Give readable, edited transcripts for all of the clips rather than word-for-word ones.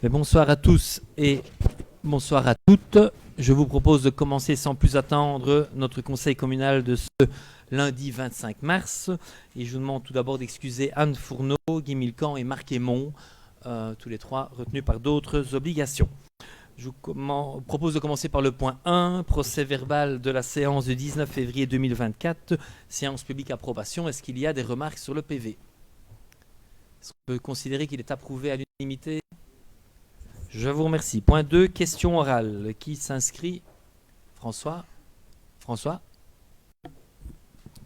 Mais bonsoir à tous et bonsoir à toutes. Je vous propose de commencer sans plus attendre notre conseil communal de ce lundi 25 mars. Et je vous demande tout d'abord d'excuser Anne Fourneau, Guy Milcan et Marc Aymon, tous les trois retenus par d'autres obligations. Je vous propose de commencer par le point 1, procès verbal de la séance du 19 février 2024, séance publique approbation. Est-ce qu'il y a des remarques sur le PV? Est-ce qu'on peut considérer qu'il est approuvé à l'unanimité? Je vous remercie. Point 2, question orale. Qui s'inscrit? François?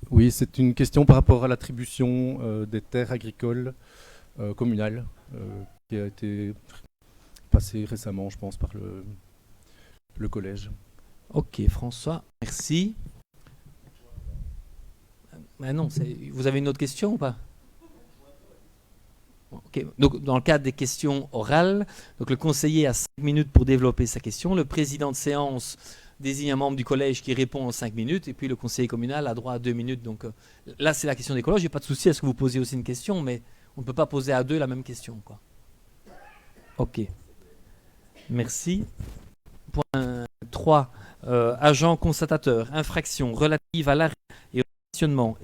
Oui, c'est une question par rapport à l'attribution des terres agricoles communales qui a été passée récemment, je pense, par le collège. Ok, François, merci. Non, vous avez une autre question ou pas? Okay. Donc, dans le cadre des questions orales, donc le conseiller a 5 minutes pour développer sa question. Le président de séance désigne un membre du collège qui répond en 5 minutes. Et puis le conseiller communal a droit à 2 minutes. Donc là, c'est la question des collèges. Je n'ai pas de souci à ce que vous posiez aussi une question, mais on ne peut pas poser à deux la même question, quoi. Ok. Merci. Point 3. Agent constatateur. Infraction relative à l'arrêt et au stationnement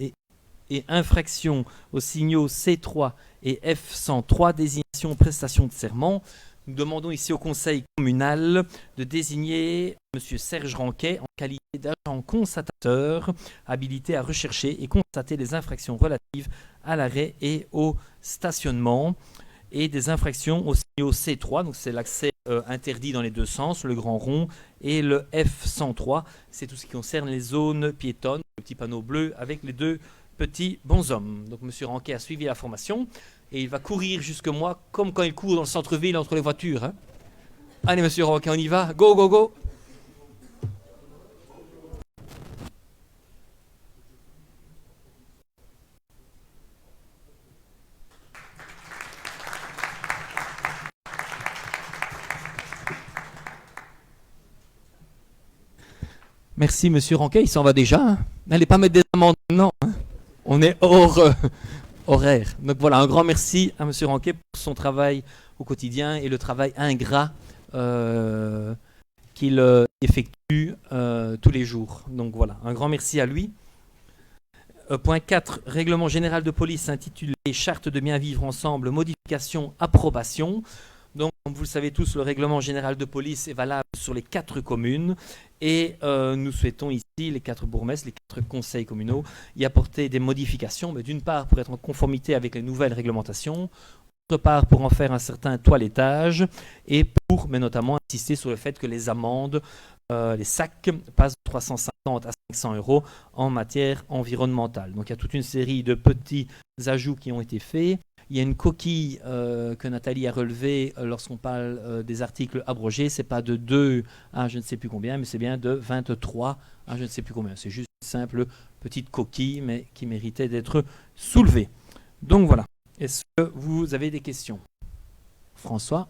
et infraction aux signaux C3 et F103, désignation prestation de serment. Nous demandons ici au conseil communal de désigner M. Serge Ranquet en qualité d'agent constatateur habilité à rechercher et constater les infractions relatives à l'arrêt et au stationnement et des infractions aux signaux C3, donc c'est l'accès interdit dans les deux sens, le grand rond, et le F103, c'est tout ce qui concerne les zones piétonnes, le petit panneau bleu avec les deux petits bonshommes. Donc M. Ranquet a suivi la formation et il va courir jusque moi comme quand il court dans le centre-ville entre les voitures. Hein. Allez M. Ranquet, on y va. Go, go, go. Merci M. Ranquet, il s'en va déjà. Hein. N'allez pas mettre des amendes maintenant. Hein. On est hors horaire. Donc voilà, un grand merci à M. Ranquet pour son travail au quotidien et le travail ingrat qu'il effectue tous les jours. Donc voilà, un grand merci à lui. Point 4, règlement général de police intitulé Charte de bien vivre ensemble, modification, approbation. Donc, comme vous le savez tous, le règlement général de police est valable sur les 4 communes et nous souhaitons ici, les 4 bourgmestres, les 4 conseils communaux, y apporter des modifications, mais d'une part pour être en conformité avec les nouvelles réglementations, d'autre part pour en faire un certain toilettage et pour, mais notamment, insister sur le fait que les amendes, les sacs passent de 350 à 500 € en matière environnementale. Donc il y a toute une série de petits ajouts qui ont été faits. Il y a une coquille que Nathalie a relevée lorsqu'on parle des articles abrogés. Ce n'est pas de 2 à je ne sais plus combien, mais c'est bien de 23 à je ne sais plus combien. C'est juste une simple petite coquille, mais qui méritait d'être soulevée. Donc voilà. Est-ce que vous avez des questions? François?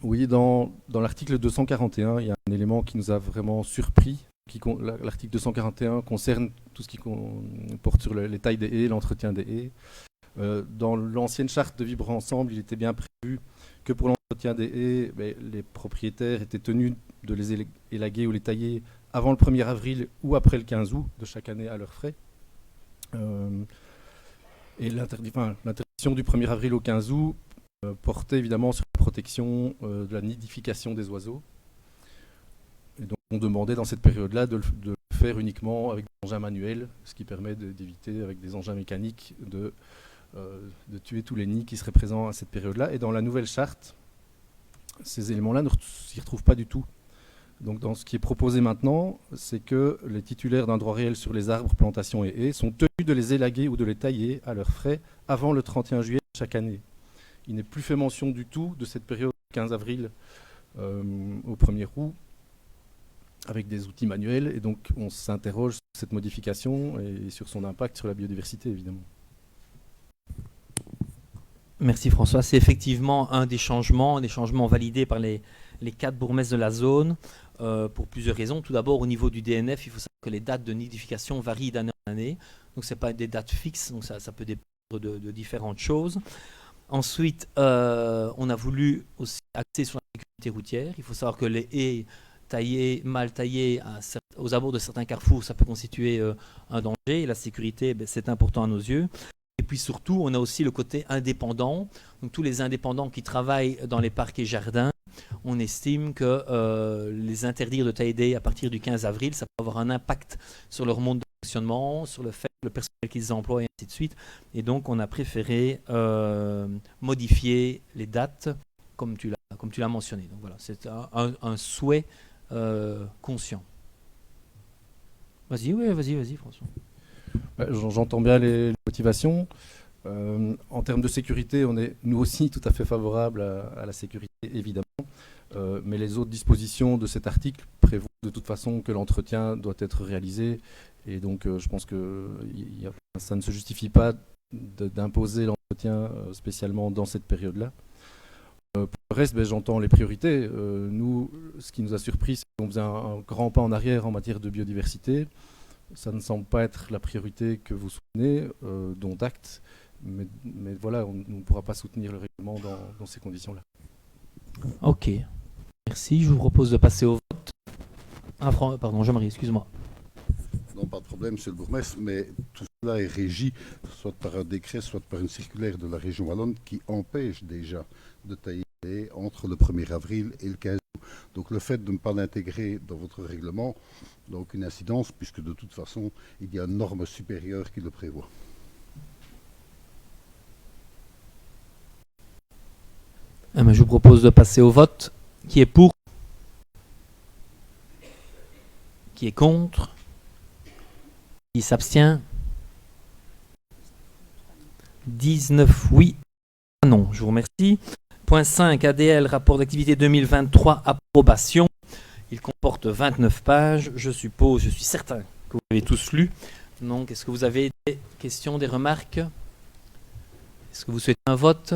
Oui, dans l'article 241, il y a un élément qui nous a vraiment surpris. L'article 241 concerne tout ce qui porte sur les tailles des haies, l'entretien des haies. Dans l'ancienne charte de vivre ensemble, il était bien prévu que pour l'entretien des haies, les propriétaires étaient tenus de les élaguer ou les tailler avant le 1er avril ou après le 15 août de chaque année à leurs frais. Et l'interdiction du 1er avril au 15 août portait évidemment sur la protection de la nidification des oiseaux. Et donc on demandait dans cette période-là de le faire uniquement avec des engins manuels, ce qui permet d'éviter avec des engins mécaniques de tuer tous les nids qui seraient présents à cette période-là. Et dans la nouvelle charte, ces éléments-là ne s'y retrouvent pas du tout. Donc dans ce qui est proposé maintenant, c'est que les titulaires d'un droit réel sur les arbres, plantations et haies sont tenus de les élaguer ou de les tailler à leurs frais avant le 31 juillet de chaque année. Il n'est plus fait mention du tout de cette période du 15 avril au 1er août avec des outils manuels, et donc on s'interroge sur cette modification et sur son impact sur la biodiversité, évidemment. Merci François. C'est effectivement un des changements validés par les 4 bourgmestres de la zone pour plusieurs raisons. Tout d'abord, au niveau du DNF, il faut savoir que les dates de nidification varient d'année en année. Donc, ce n'est pas des dates fixes, donc ça peut dépendre de différentes choses. Ensuite, on a voulu aussi axer sur la sécurité routière. Il faut savoir que les haies taillées, mal taillées aux abords de certains carrefours, ça peut constituer un danger. Et la sécurité, c'est important à nos yeux. Et puis surtout, on a aussi le côté indépendant. Donc tous les indépendants qui travaillent dans les parcs et jardins, on estime que les interdire de tailler des haies à partir du 15 avril, ça peut avoir un impact sur leur mode de fonctionnement, sur le fait le personnel qu'ils emploient et ainsi de suite. Et donc, on a préféré modifier les dates comme tu l'as mentionné. Donc voilà, c'est un souhait conscient. Vas-y, François. J'entends bien les motivations. En termes de sécurité, on est nous aussi tout à fait favorables à la sécurité, évidemment. Mais les autres dispositions de cet article prévoient de toute façon que l'entretien doit être réalisé. Et donc, je pense que ça ne se justifie pas d'imposer l'entretien spécialement dans cette période-là. Pour le reste, j'entends les priorités. Nous, ce qui nous a surpris, c'est qu'on faisait un grand pas en arrière en matière de biodiversité. Ça ne semble pas être la priorité que vous soutenez, dont acte. Mais voilà, on ne pourra pas soutenir le règlement dans ces conditions-là. Ok, merci. Je vous propose de passer au vote. Pardon, Jean-Marie, excuse-moi. Non, pas de problème, monsieur le bourgmestre, mais tout cela est régi soit par un décret, soit par une circulaire de la région wallonne qui empêche déjà de tailler entre le 1er avril et le 15 août. Donc le fait de ne pas l'intégrer dans votre règlement n'a aucune incidence, puisque de toute façon, il y a une norme supérieure qui le prévoit. Je vous propose de passer au vote. Qui est pour? Qui est contre? Qui s'abstient? 19 oui, non. Je vous remercie. Point 5, ADL, rapport d'activité 2023, approbation. Il comporte 29 pages. Je suis certain que vous avez tous lu. Donc, est-ce que vous avez des questions, des remarques? Est-ce que vous souhaitez un vote?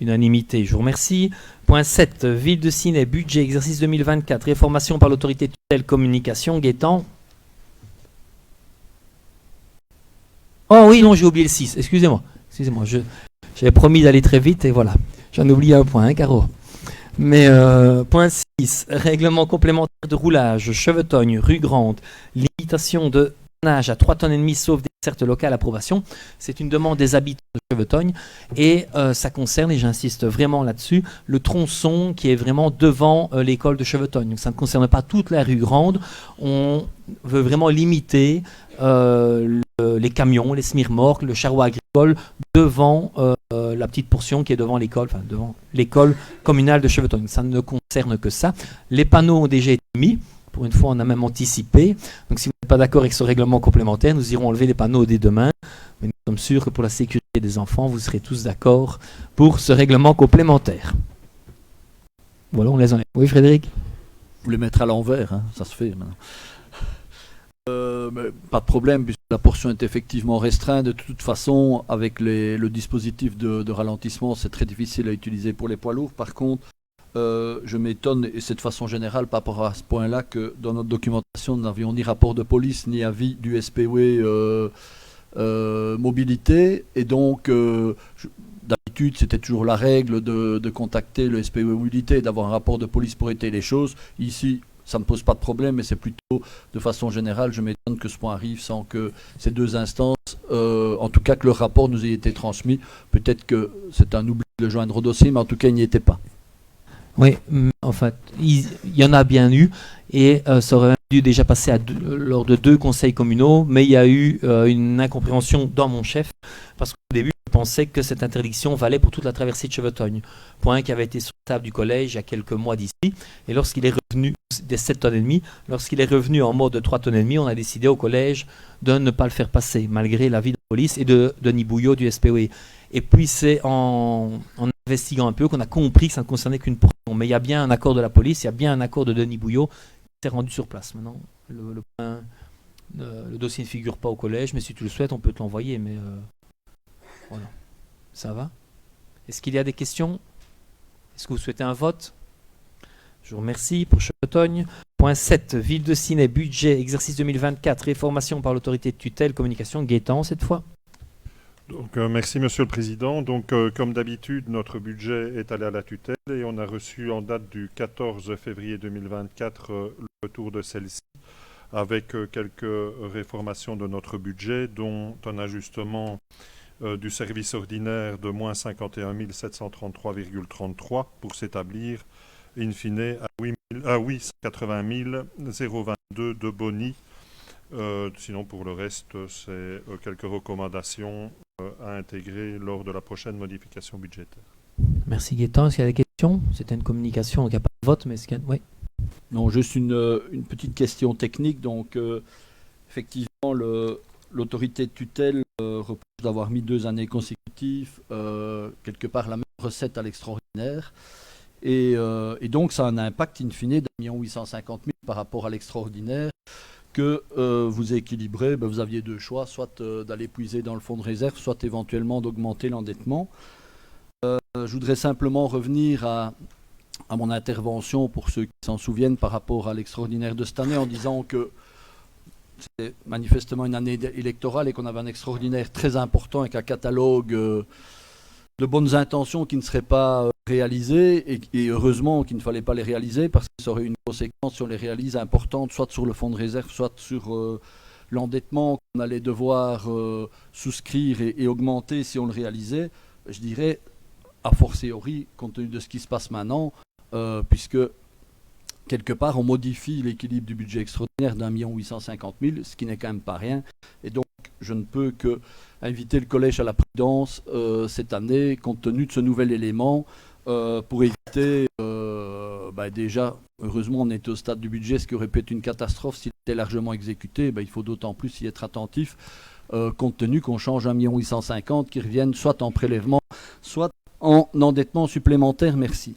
Unanimité, je vous remercie. Point 7, Ville de Ciney, budget, exercice 2024, réformation par l'autorité tutelle communication, Gaëtan. Oh oui, non, j'ai oublié le 6, excusez-moi, j'avais promis d'aller très vite et voilà, j'en ai oublié un point, Caro. Mais point 6, règlement complémentaire de roulage, Chevetogne, rue Grande, limitation de tonnage à 3,5 tonnes sauf desserte locale, approbation. C'est une demande des habitants de Chevetogne et ça concerne, et j'insiste vraiment là-dessus, le tronçon qui est vraiment devant l'école de Chevetogne. Donc ça ne concerne pas toute la rue Grande. On veut vraiment limiter les camions, les semi-remorques, le charroi agricole devant la petite portion qui est devant l'école communale de Chevetogne. Ça ne concerne que ça. Les panneaux ont déjà été mis. Pour une fois, on a même anticipé. Donc, si vous n'êtes pas d'accord avec ce règlement complémentaire, nous irons enlever les panneaux dès demain. Mais nous sommes sûrs que pour la sécurité des enfants, vous serez tous d'accord pour ce règlement complémentaire. Voilà, on les enlève. Oui, Frédéric? Vous les mettre à l'envers, hein, ça se fait maintenant. Mais pas de problème, puisque la portion est effectivement restreinte. De toute façon, avec le dispositif de ralentissement, c'est très difficile à utiliser pour les poids lourds. Par contre, je m'étonne, et c'est de façon générale par rapport à ce point-là, que dans notre documentation, nous n'avions ni rapport de police, ni avis du SPW mobilité. Et donc, d'habitude, c'était toujours la règle de contacter le SPW mobilité, d'avoir un rapport de police pour étayer les choses. Ici, ça ne pose pas de problème, mais c'est plutôt de façon générale, je m'étonne que ce point arrive sans que ces deux instances, en tout cas que le rapport nous ait été transmis. Peut-être que c'est un oubli de le joindre au dossier, mais en tout cas, il n'y était pas. Oui, en fait, il y en a bien eu, et ça aurait dû déjà passer lors de 2 conseils communaux, mais il y a eu une incompréhension dans mon chef, parce qu'au début, je pensais que cette interdiction valait pour toute la traversée de Chevetogne, point qui avait été sur la table du collège il y a quelques mois d'ici, et lorsqu'il est revenu des 7,5 tonnes, lorsqu'il est revenu en mode de 3,5 tonnes, on a décidé au collège de ne pas le faire passer, malgré l'avis de la police et de Denis Bouillot du SPOE. Et puis c'est en investiguant un peu qu'on a compris que ça ne concernait qu'une portion. Mais il y a bien un accord de la police, il y a bien un accord de Denis Bouillot qui s'est rendu sur place. Maintenant, le dossier ne figure pas au collège, mais si tu le souhaites, on peut te l'envoyer. Mais voilà, ça va. Est-ce qu'il y a des questions? Est-ce que vous souhaitez un vote? Je vous remercie pour Chevetogne. Point 7, Ville de Ciney, budget, exercice 2024, réformation par l'autorité de tutelle, communication, Gaëtan cette fois. Donc, merci Monsieur le Président. Donc, comme d'habitude, notre budget est allé à la tutelle et on a reçu en date du 14 février 2024 le retour de celle-ci avec quelques réformations de notre budget, dont un ajustement du service ordinaire de moins 51 733,33 pour s'établir in fine à 880 022 de boni. Sinon, pour le reste, c'est quelques recommandations à intégrer lors de la prochaine modification budgétaire. Merci Gaëtan. Est-ce qu'il y a des questions? C'était une communication, donc il n'y a pas de vote, mais est-ce qu'il y a... Oui. Non, juste une petite question technique. Donc, effectivement, l'autorité de tutelle reproche d'avoir mis 2 années consécutives quelque part la même recette à l'extraordinaire. Et donc, ça a un impact in fine d'1 850 000 par rapport à l'extraordinaire que vous équilibrez. Vous aviez 2 choix, soit d'aller puiser dans le fonds de réserve, soit éventuellement d'augmenter l'endettement. Je voudrais simplement revenir à mon intervention pour ceux qui s'en souviennent par rapport à l'extraordinaire de cette année en disant que c'est manifestement une année électorale et qu'on avait un extraordinaire très important avec un catalogue de bonnes intentions qui ne seraient pas réalisées et heureusement qu'il ne fallait pas les réaliser parce que ça aurait une conséquence si on les réalise importante soit sur le fonds de réserve soit sur l'endettement qu'on allait devoir souscrire et augmenter si on le réalisait. Je dirais a fortiori compte tenu de ce qui se passe maintenant puisque quelque part on modifie l'équilibre du budget extraordinaire d'1 850 000, ce qui n'est quand même pas rien. Et donc je ne peux que inviter le collège à la prudence cette année compte tenu de ce nouvel élément pour éviter déjà heureusement on est au stade du budget, ce qui aurait pu être une catastrophe s'il était largement exécuté. Il faut d'autant plus y être attentif compte tenu qu'on change 1 850 000 qui reviennent soit en prélèvement soit en endettement supplémentaire. Merci.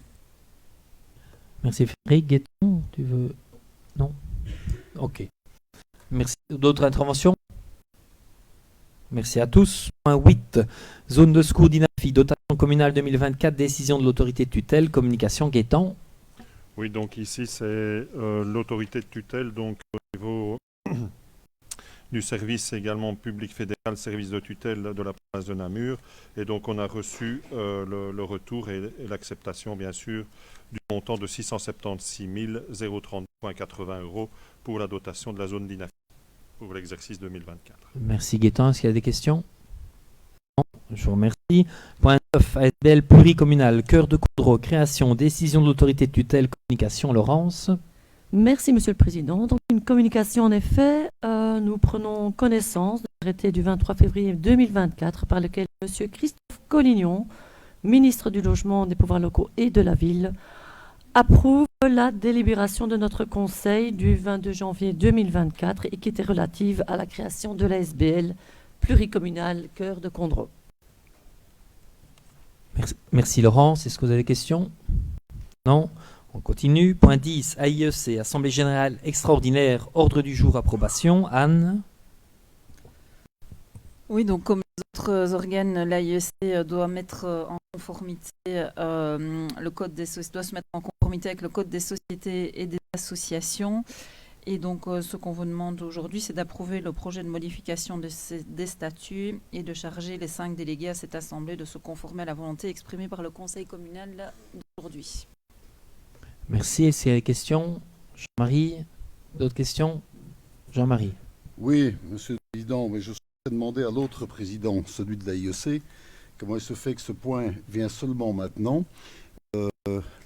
Merci Frédéric. Gaëtan, tu veux... Non? Ok. Merci. D'autres interventions? Merci à tous. Point 8. Zone de secours d'INAFI, dotation communale 2024, décision de l'autorité de tutelle, communication Gaëtan. Oui, donc ici c'est l'autorité de tutelle, donc au niveau du service également public fédéral, service de tutelle de la province de Namur. Et donc on a reçu le retour et l'acceptation bien sûr du montant de 676 030,80 € pour la dotation de la zone d'INAFI pour l'exercice 2024. Merci Gaëtan. Est-ce qu'il y a des questions? Non, je vous remercie. Point 9. ASBL pluricommunal, Cœur de Coudreau, création, décision de l'autorité de tutelle, communication Laurence. Merci Monsieur le Président. Donc une communication en effet, nous prenons connaissance de l'arrêté du 23 février 2024 par lequel Monsieur Christophe Collignon, ministre du Logement, des Pouvoirs locaux et de la Ville, approuve la délibération de notre Conseil du 22 janvier 2024 et qui était relative à la création de l'ASBL pluricommunale Cœur de Condreau. Merci Laurence. Est-ce que vous avez des questions? Non? On continue. Point 10. AIEC, Assemblée Générale Extraordinaire, ordre du jour, approbation. Anne? Oui, donc comme les autres organes, l'AIEC doit mettre en conformité le code des doit se mettre en conformité avec le code des sociétés et des associations. Et donc ce qu'on vous demande aujourd'hui, c'est d'approuver le projet de modification des statuts et de charger les 5 délégués à cette assemblée de se conformer à la volonté exprimée par le conseil communal d'aujourd'hui. Merci. Est-ce qu'il y a des questions? Jean-Marie? D'autres questions? Jean-Marie? Oui, Monsieur le Président, mais je souhaiterais demander à l'autre président, celui de l'AIEC, comment il se fait que ce point vient seulement maintenant.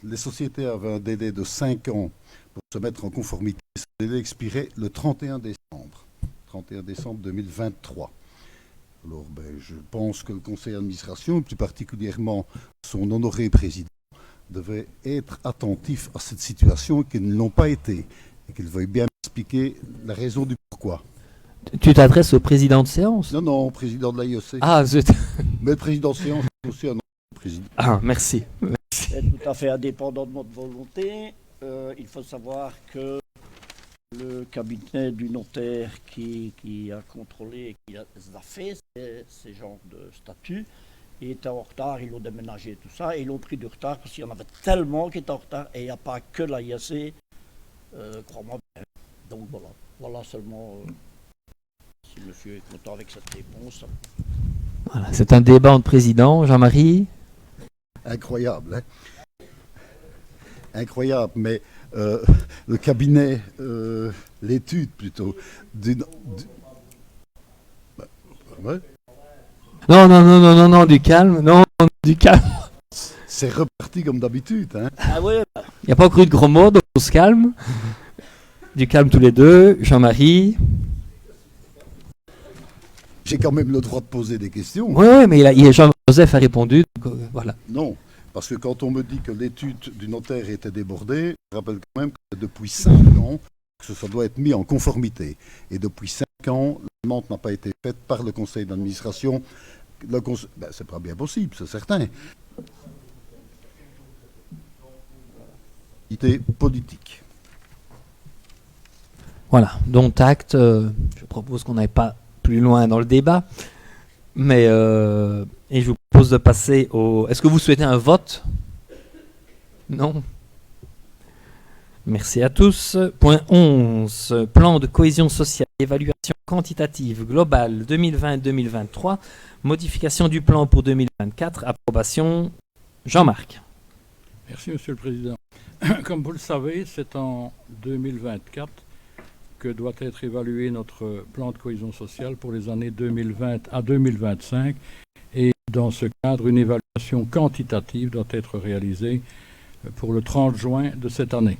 Les sociétés avaient un délai de 5 ans pour se mettre en conformité. Ce délai expirait le 31 décembre 2023. Alors, je pense que le conseil d'administration, et plus particulièrement son honoré président, devait être attentif à cette situation et qu'ils ne l'ont pas été. Et qu'ils veuillent bien expliquer la raison du pourquoi. Tu t'adresses au président de séance? Non, président de l'AIEC. Ah, zut. Mais le président de séance, c'est aussi un président. Ah, merci. C'est tout à fait indépendant de notre volonté. Il faut savoir que le cabinet du notaire qui a contrôlé et qui a fait ces genres de statuts était en retard, ils l'ont déménagé tout ça, et ils l'ont pris du retard parce qu'il y en avait tellement qui étaient en retard, et il n'y a pas que l'AIEC, crois-moi bien. Donc voilà seulement si monsieur est content avec cette réponse. Voilà, c'est un débat entre présidents. Jean-Marie? Incroyable, hein. Incroyable, mais le cabinet, l'étude plutôt, ouais, Non, du calme. Non, du calme. c'est reparti comme d'habitude, hein. Ah ouais, Il n'y a pas encore eu de gros mots, donc on se calme. Du calme tous les deux. Jean-Marie? J'ai quand même le droit de poser des questions. Oui, mais Jean-Joseph a répondu. Donc, voilà. Non, parce que quand on me dit que l'étude du notaire était débordée, je rappelle quand même que depuis 5 ans, que ça doit être mis en conformité. Et depuis 5 ans, la demande n'a pas été faite par le conseil d'administration. C'est pas bien possible, c'est certain. Idée politique. Voilà, dont acte. Je propose qu'on n'aille pas plus loin dans le débat. Mais et je vous propose de passer au... Est-ce que vous souhaitez un vote? Non? Merci à tous. Point 11. Plan de cohésion sociale, évaluation quantitative globale 2020-2023. Modification du plan pour 2024. Approbation. Jean-Marc. Merci, Monsieur le Président. Comme vous le savez, c'est en 2024 que doit être évalué notre plan de cohésion sociale pour les années 2020 à 2025. Et dans ce cadre, une évaluation quantitative doit être réalisée pour le 30 juin de cette année.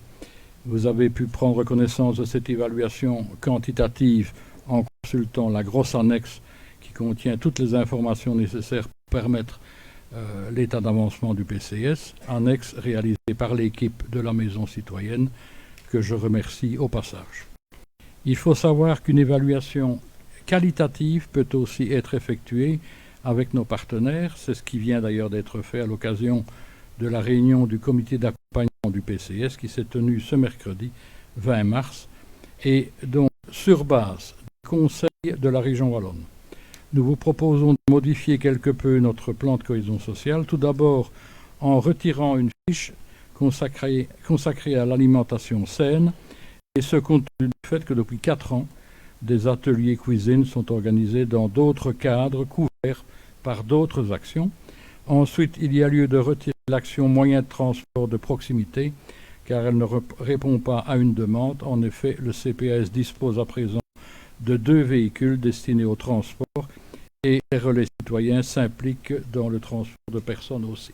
Vous avez pu prendre connaissance de cette évaluation quantitative en consultant la grosse annexe qui contient toutes les informations nécessaires pour permettre l'état d'avancement du PCS, annexe réalisée par l'équipe de la Maison citoyenne, que je remercie au passage. Il faut savoir qu'une évaluation qualitative peut aussi être effectuée avec nos partenaires. C'est ce qui vient d'ailleurs d'être fait à l'occasion de la réunion du comité d'accompagnement du PCS qui s'est tenue ce mercredi 20 mars et donc sur base des conseils de la région wallonne. Nous vous proposons de modifier quelque peu notre plan de cohésion sociale, tout d'abord en retirant une fiche consacrée à l'alimentation saine, et ce compte tenu du fait que depuis 4 ans, des ateliers cuisine sont organisés dans d'autres cadres couverts par d'autres actions. Ensuite, il y a lieu de retirer l'action moyen de transport de proximité, car elle ne répond pas à une demande. En effet, le CPAS dispose à présent de 2 véhicules destinés au transport et les relais citoyens s'impliquent dans le transport de personnes aussi.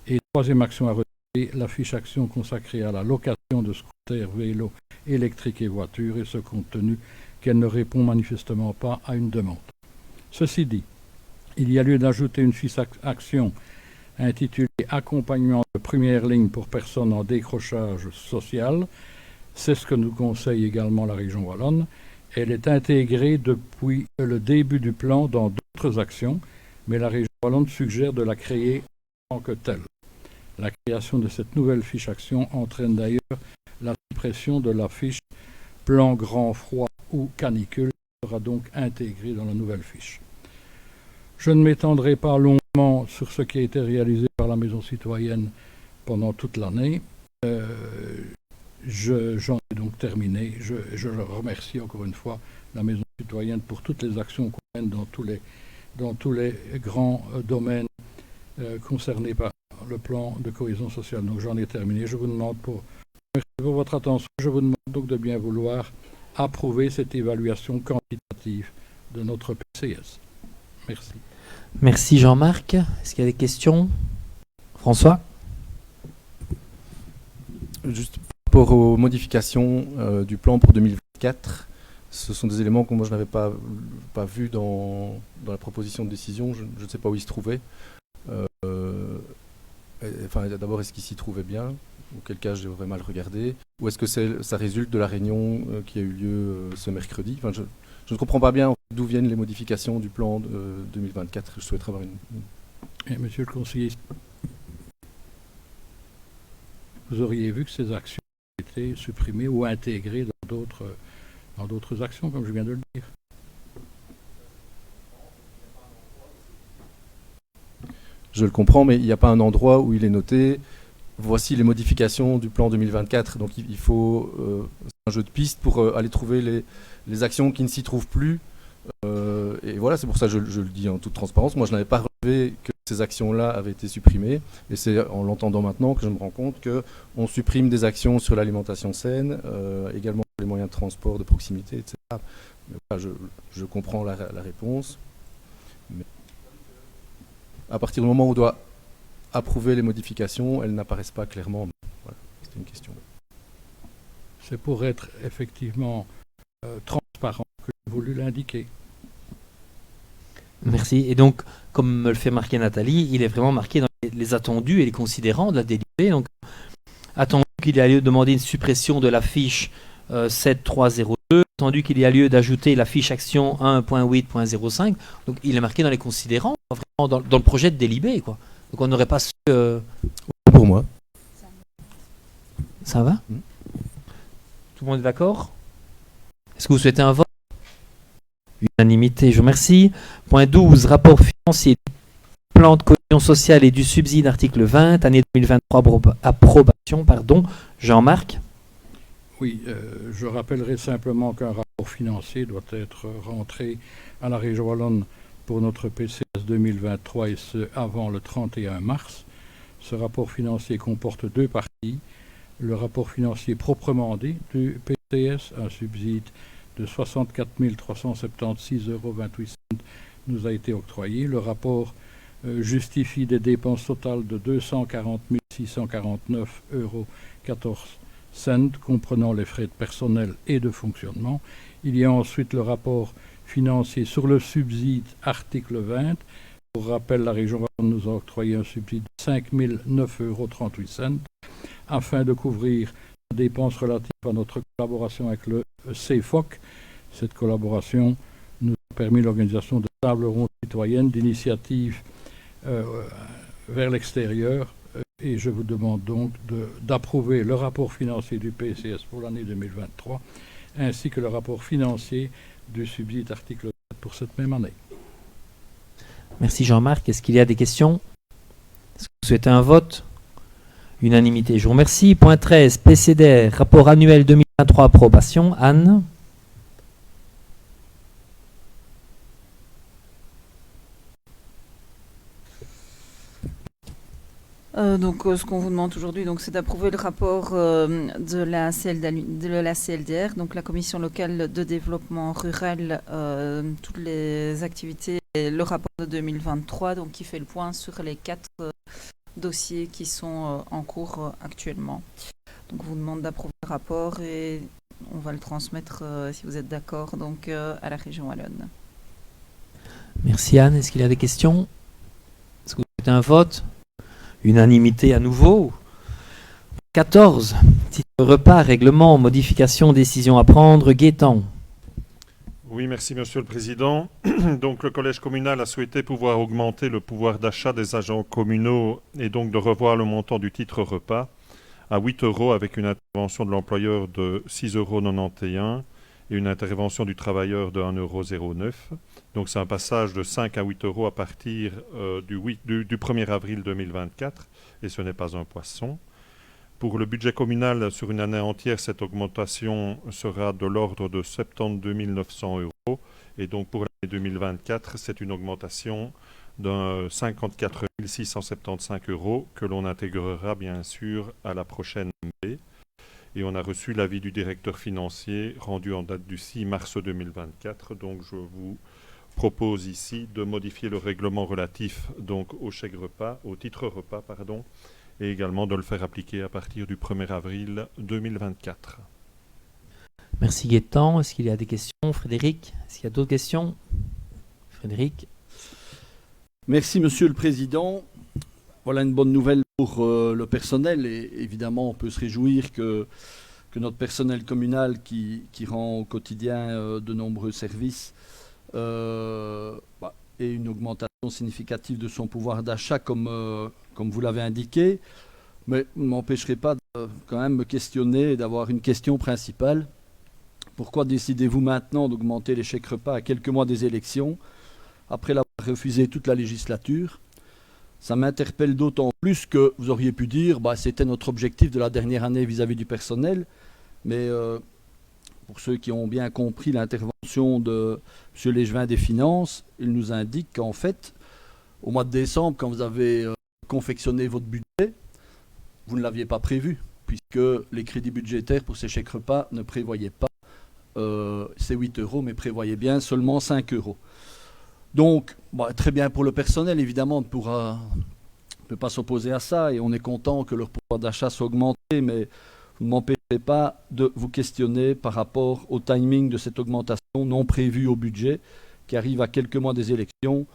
Et troisième action à retirer, la fiche action consacrée à la location de scooters, vélos électriques et voitures, et ce compte tenu qu'elle ne répond manifestement pas à une demande. Ceci dit, il y a lieu d'ajouter une fiche action intitulée « Accompagnement de première ligne pour personnes en décrochage social ». C'est ce que nous conseille également la région wallonne. Elle est intégrée depuis le début du plan dans d'autres actions, mais la région wallonne suggère de la créer en tant que telle. La création de cette nouvelle fiche action entraîne d'ailleurs la suppression de la fiche plan grand froid ou canicule, qui sera donc intégrée dans la nouvelle fiche. Je ne m'étendrai pas longuement sur ce qui a été réalisé par la Maison citoyenne pendant toute l'année. J'en ai donc terminé. Je remercie encore une fois la Maison citoyenne pour toutes les actions qu'on mène dans tous les grands domaines concernés par le plan de cohésion sociale. Donc j'en ai terminé. Je vous demande merci pour votre attention. Je vous demande donc de bien vouloir approuver cette évaluation quantitative de notre PCS. Merci. Merci Jean-Marc. Est-ce qu'il y a des questions? François? Juste par rapport aux modifications du plan pour 2024, ce sont des éléments que moi je n'avais pas vus dans la proposition de décision. Je ne sais pas où ils se trouvaient. D'abord, est-ce qu'ils s'y trouvaient bien? Auquel cas, je devrais mal regarder. Ou est-ce que ça résulte de la réunion qui a eu lieu ce mercredi? Je ne comprends pas bien d'où viennent les modifications du plan 2024. Je souhaiterais avoir une... Monsieur le conseiller, vous auriez vu que ces actions ont été supprimées ou intégrées dans d'autres actions, comme je viens de le dire. Je le comprends, mais il n'y a pas un endroit où il est noté « Voici les modifications du plan 2024 ». Donc il faut un jeu de pistes pour aller trouver les actions qui ne s'y trouvent plus Et voilà, c'est pour ça que je le dis en toute transparence. Moi, je n'avais pas relevé que ces actions-là avaient été supprimées. Et c'est en l'entendant maintenant que je me rends compte qu'on supprime des actions sur l'alimentation saine, également les moyens de transport de proximité, etc. Mais voilà, je comprends la réponse. Mais à partir du moment où on doit approuver les modifications, elles n'apparaissent pas clairement. Voilà, c'était une question. C'est pour être effectivement transparent que j'ai voulu l'indiquer. Merci. Et donc, comme me le fait marquer Nathalie, il est vraiment marqué dans les attendus et les considérants de la délibérée. Donc, attendu qu'il y a lieu de demander une suppression de la fiche 7302, attendu qu'il y a lieu d'ajouter la fiche action 1.8.05. Donc, il est marqué dans les considérants, vraiment dans le projet de délibéré, quoi. Donc, on n'aurait pas su... Pour moi. Ça va ? Tout le monde est d'accord ? Est-ce que vous souhaitez un vote ? Unanimité, je vous remercie. Point 12, rapport financier du plan de cohésion sociale et du subside, article 20, année 2023, approbation, Jean-Marc. Oui, je rappellerai simplement qu'un rapport financier doit être rentré à la Région wallonne pour notre PCS 2023 et ce avant le 31 mars. Ce rapport financier comporte deux parties. Le rapport financier proprement dit du PCS, un subside de 64 376,28 € nous a été octroyé. Le rapport justifie des dépenses totales de 240 649,14 €, comprenant les frais de personnel et de fonctionnement. Il y a ensuite le rapport financier sur le subside article 20. Pour rappel, la région wallonne nous a octroyé un subside de 5 009,38 € afin de couvrir les dépenses relatives à notre collaboration avec le CFOC. Cette collaboration nous a permis l'organisation de tables rondes citoyennes, d'initiatives vers l'extérieur. Et je vous demande donc d'approuver le rapport financier du PCS pour l'année 2023, ainsi que le rapport financier du subside article 4 pour cette même année. Merci Jean-Marc. Est-ce qu'il y a des questions ? Est-ce que vous souhaitez un vote ? Unanimité, je vous remercie. Point 13, PCDR, rapport annuel 2023, approbation. Anne ? Ce qu'on vous demande aujourd'hui, c'est d'approuver le rapport de la CLDR, donc la Commission locale de développement rural, toutes les activités, et le rapport de 2023, donc qui fait le point sur les 4 dossiers qui sont en cours actuellement. Donc, on vous demande d'approuver le rapport et on va le transmettre, si vous êtes d'accord, donc à la région wallonne. Merci Anne. Est-ce qu'il y a des questions ? Est-ce que vous souhaitez un vote ? Unanimité à nouveau. 14. Titre repas, règlement, modification, décision à prendre. Gaëtan. Oui, merci Monsieur le Président. Donc le Collège communal a souhaité pouvoir augmenter le pouvoir d'achat des agents communaux et donc de revoir le montant du titre repas à 8 € avec une intervention de l'employeur de 6,91 € et une intervention du travailleur de 1,09 €. Donc c'est un passage de 5 à 8 € à partir du 1er avril 2024 et ce n'est pas un poisson. Pour le budget communal sur une année entière, cette augmentation sera de l'ordre de 72 900 € et donc pour l'année 2024, c'est une augmentation de 54 675 € que l'on intégrera bien sûr à la prochaine MB. Et on a reçu l'avis du directeur financier rendu en date du 6 mars 2024. Donc je vous propose ici de modifier le règlement relatif donc au chèque repas, au titre repas, pardon, et également de le faire appliquer à partir du 1er avril 2024. Merci Gaëtan. Est-ce qu'il y a des questions ? Frédéric ? Est-ce qu'il y a d'autres questions ? Frédéric ? Merci Monsieur le Président. Voilà une bonne nouvelle pour le personnel et évidemment on peut se réjouir que notre personnel communal qui rend au quotidien de nombreux services ait une augmentation significative de son pouvoir d'achat comme vous l'avez indiqué, mais ne m'empêcherai pas de quand même me questionner et d'avoir une question principale. Pourquoi décidez-vous maintenant d'augmenter les chèques repas à quelques mois des élections, après l'avoir refusé toute la législature ? Ça m'interpelle d'autant plus que vous auriez pu dire c'était notre objectif de la dernière année vis-à-vis du personnel, mais pour ceux qui ont bien compris l'intervention de M. Légevin des Finances, il nous indique qu'en fait, au mois de décembre, quand vous avez confectionné votre budget, vous ne l'aviez pas prévu, puisque les crédits budgétaires pour ces chèques repas ne prévoyaient pas ces 8 €, mais prévoyaient bien seulement 5 €. Donc, très bien pour le personnel, évidemment, on ne peut pas s'opposer à ça, et on est content que leur pouvoir d'achat soit augmenté, mais vous ne m'empêcherez pas de vous questionner par rapport au timing de cette augmentation non prévue au budget, qui arrive à quelques mois des élections.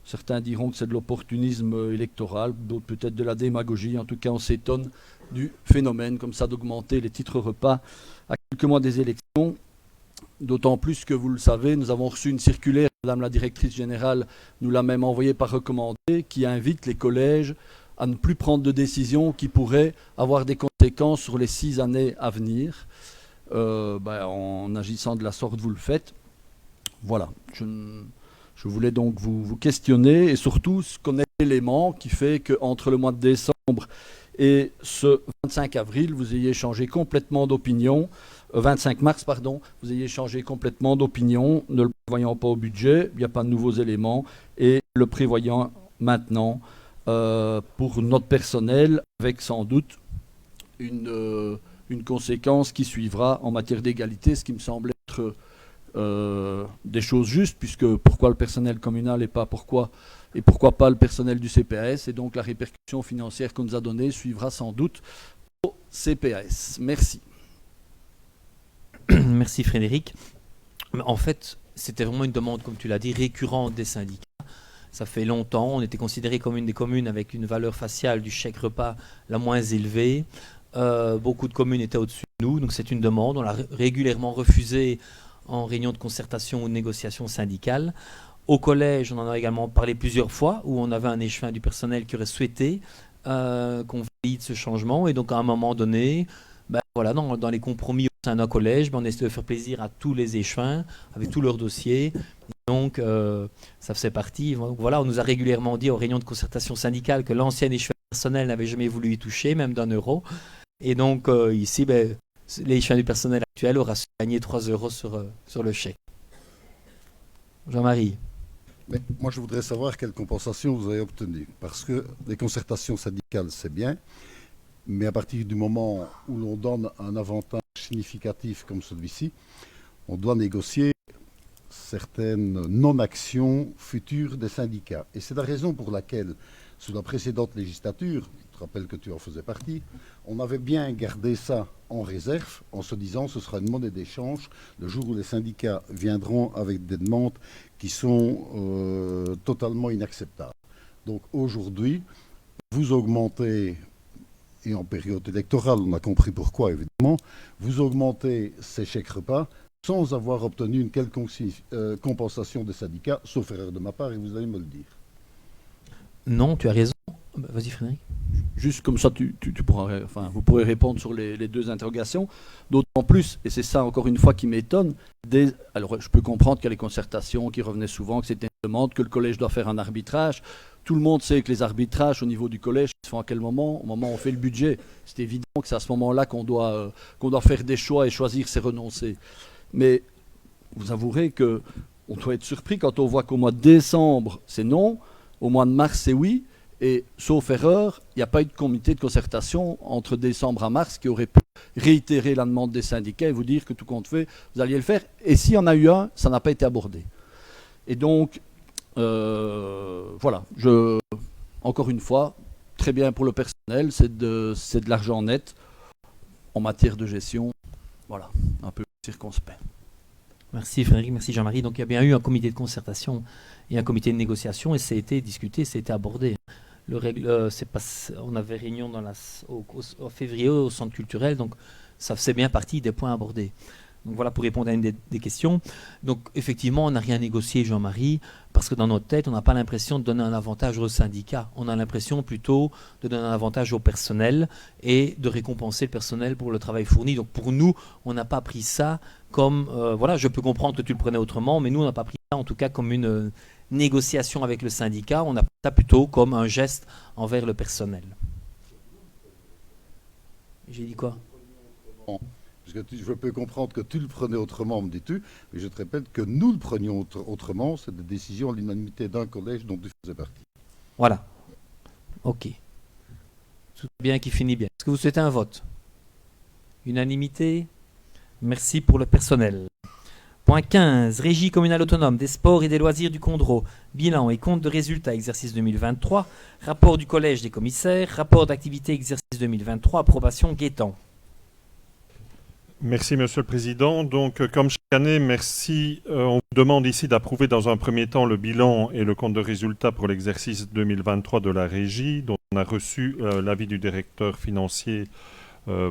Certains diront que c'est de l'opportunisme électoral, d'autres peut-être de la démagogie. En tout cas, on s'étonne du phénomène comme ça d'augmenter les titres repas à quelques mois des élections. D'autant plus que, vous le savez, nous avons reçu une circulaire, Madame la directrice générale nous l'a même envoyée par recommandé, qui invite les collèges à ne plus prendre de décisions qui pourraient avoir des conséquences sur les 6 années à venir. En agissant de la sorte, vous le faites. Voilà. Je voulais donc vous questionner et surtout connaître l'élément qui fait qu'entre le mois de décembre et ce 25 avril, vous ayez changé complètement d'opinion. 25 mars, pardon, vous ayez changé complètement d'opinion, ne le prévoyant pas au budget, il n'y a pas de nouveaux éléments, et le prévoyant maintenant pour notre personnel, avec sans doute une conséquence qui suivra en matière d'égalité, ce qui me semble être des choses justes, puisque pourquoi le personnel communal et pourquoi pas le personnel du CPAS, et donc la répercussion financière qu'on nous a donnée suivra sans doute au CPAS. Merci. Merci Frédéric. En fait, c'était vraiment une demande, comme tu l'as dit, récurrente des syndicats. Ça fait longtemps, on était considéré comme une des communes avec une valeur faciale du chèque repas la moins élevée. Beaucoup de communes étaient au-dessus de nous, donc c'est une demande. On l'a régulièrement refusée en réunion de concertation ou de négociation syndicale. Au collège, on en a également parlé plusieurs fois, où on avait un échevin du personnel qui aurait souhaité qu'on valide ce changement. Et donc à un moment donné, dans les compromis au sein d'un collège, on essaie de faire plaisir à tous les échevins, avec tous leurs dossiers. Donc ça faisait partie. Voilà, on nous a régulièrement dit aux réunions de concertation syndicale que l'ancien échevin personnel n'avait jamais voulu y toucher, même d'1 €. Et donc ici, l'échevin du personnel actuel aura su gagner 3 € sur le chèque. Jean-Marie. Mais moi, je voudrais savoir quelle compensation vous avez obtenue. Parce que les concertations syndicales, c'est bien. Mais à partir du moment où l'on donne un avantage significatif comme celui-ci, on doit négocier certaines non-actions futures des syndicats. Et c'est la raison pour laquelle, sous la précédente législature, je te rappelle que tu en faisais partie, on avait bien gardé ça en réserve, en se disant que ce sera une monnaie d'échange le jour où les syndicats viendront avec des demandes qui sont totalement inacceptables. Donc aujourd'hui, vous augmentez, et en période électorale, on a compris pourquoi évidemment, vous augmentez ces chèques repas sans avoir obtenu une quelconque compensation des syndicats, sauf erreur de ma part, et vous allez me le dire. Non, tu as raison. Vas-y Frédéric. Juste comme ça, vous pourrez répondre sur les deux interrogations. D'autant plus, et c'est ça encore une fois qui m'étonne, alors je peux comprendre qu'il y a les concertations qui revenaient souvent, que c'était une demande, que le collège doit faire un arbitrage. Tout le monde sait que les arbitrages au niveau du collège se font à quel moment? Au moment où on fait le budget. C'est évident que c'est à ce moment-là qu'on doit faire des choix, et choisir c'est renoncer. Mais vous avouerez qu'on doit être surpris quand on voit qu'au mois de décembre c'est non, au mois de mars c'est oui, et sauf erreur, il n'y a pas eu de comité de concertation entre décembre à mars qui aurait pu réitérer la demande des syndicats et vous dire que tout compte fait, vous alliez le faire. Et s'il y en a eu un, ça n'a pas été abordé. Et donc, voilà, encore une fois, très bien pour le personnel, c'est de l'argent net en matière de gestion, voilà, un peu circonspect. Merci Frédéric, merci Jean-Marie. Donc il y a bien eu un comité de concertation et un comité de négociation et ça a été discuté, ça a été abordé. On avait réunion au février au centre culturel, donc ça faisait bien partie des points abordés. Donc voilà pour répondre à une des questions. Donc effectivement, on n'a rien négocié, Jean-Marie, parce que dans notre tête, on n'a pas l'impression de donner un avantage aux syndicats. On a l'impression plutôt de donner un avantage au personnel et de récompenser le personnel pour le travail fourni. Donc pour nous, on n'a pas pris ça comme... voilà, je peux comprendre que tu le prenais autrement, mais nous, on n'a pas pris ça en tout cas comme une négociation avec le syndicat. On a pris ça plutôt comme un geste envers le personnel. J'ai dit quoi ? Parce que je peux comprendre que tu le prenais autrement, me dis-tu, mais je te répète que nous le prenions autrement, c'est des décisions à l'unanimité d'un collège dont tu faisais partie. Voilà. Ok. Tout bien qui finit bien. Est-ce que vous souhaitez un vote? Unanimité. Merci pour le personnel. Point 15. Régie communale autonome des sports et des loisirs du Condro. Bilan et compte de résultats exercice 2023. Rapport du collège des commissaires. Rapport d'activité exercice 2023. Approbation Guétan. Merci, Monsieur le Président. Donc, comme chaque année, merci. On vous demande ici d'approuver dans un premier temps le bilan et le compte de résultats pour l'exercice 2023 de la Régie, dont on a reçu l'avis du directeur financier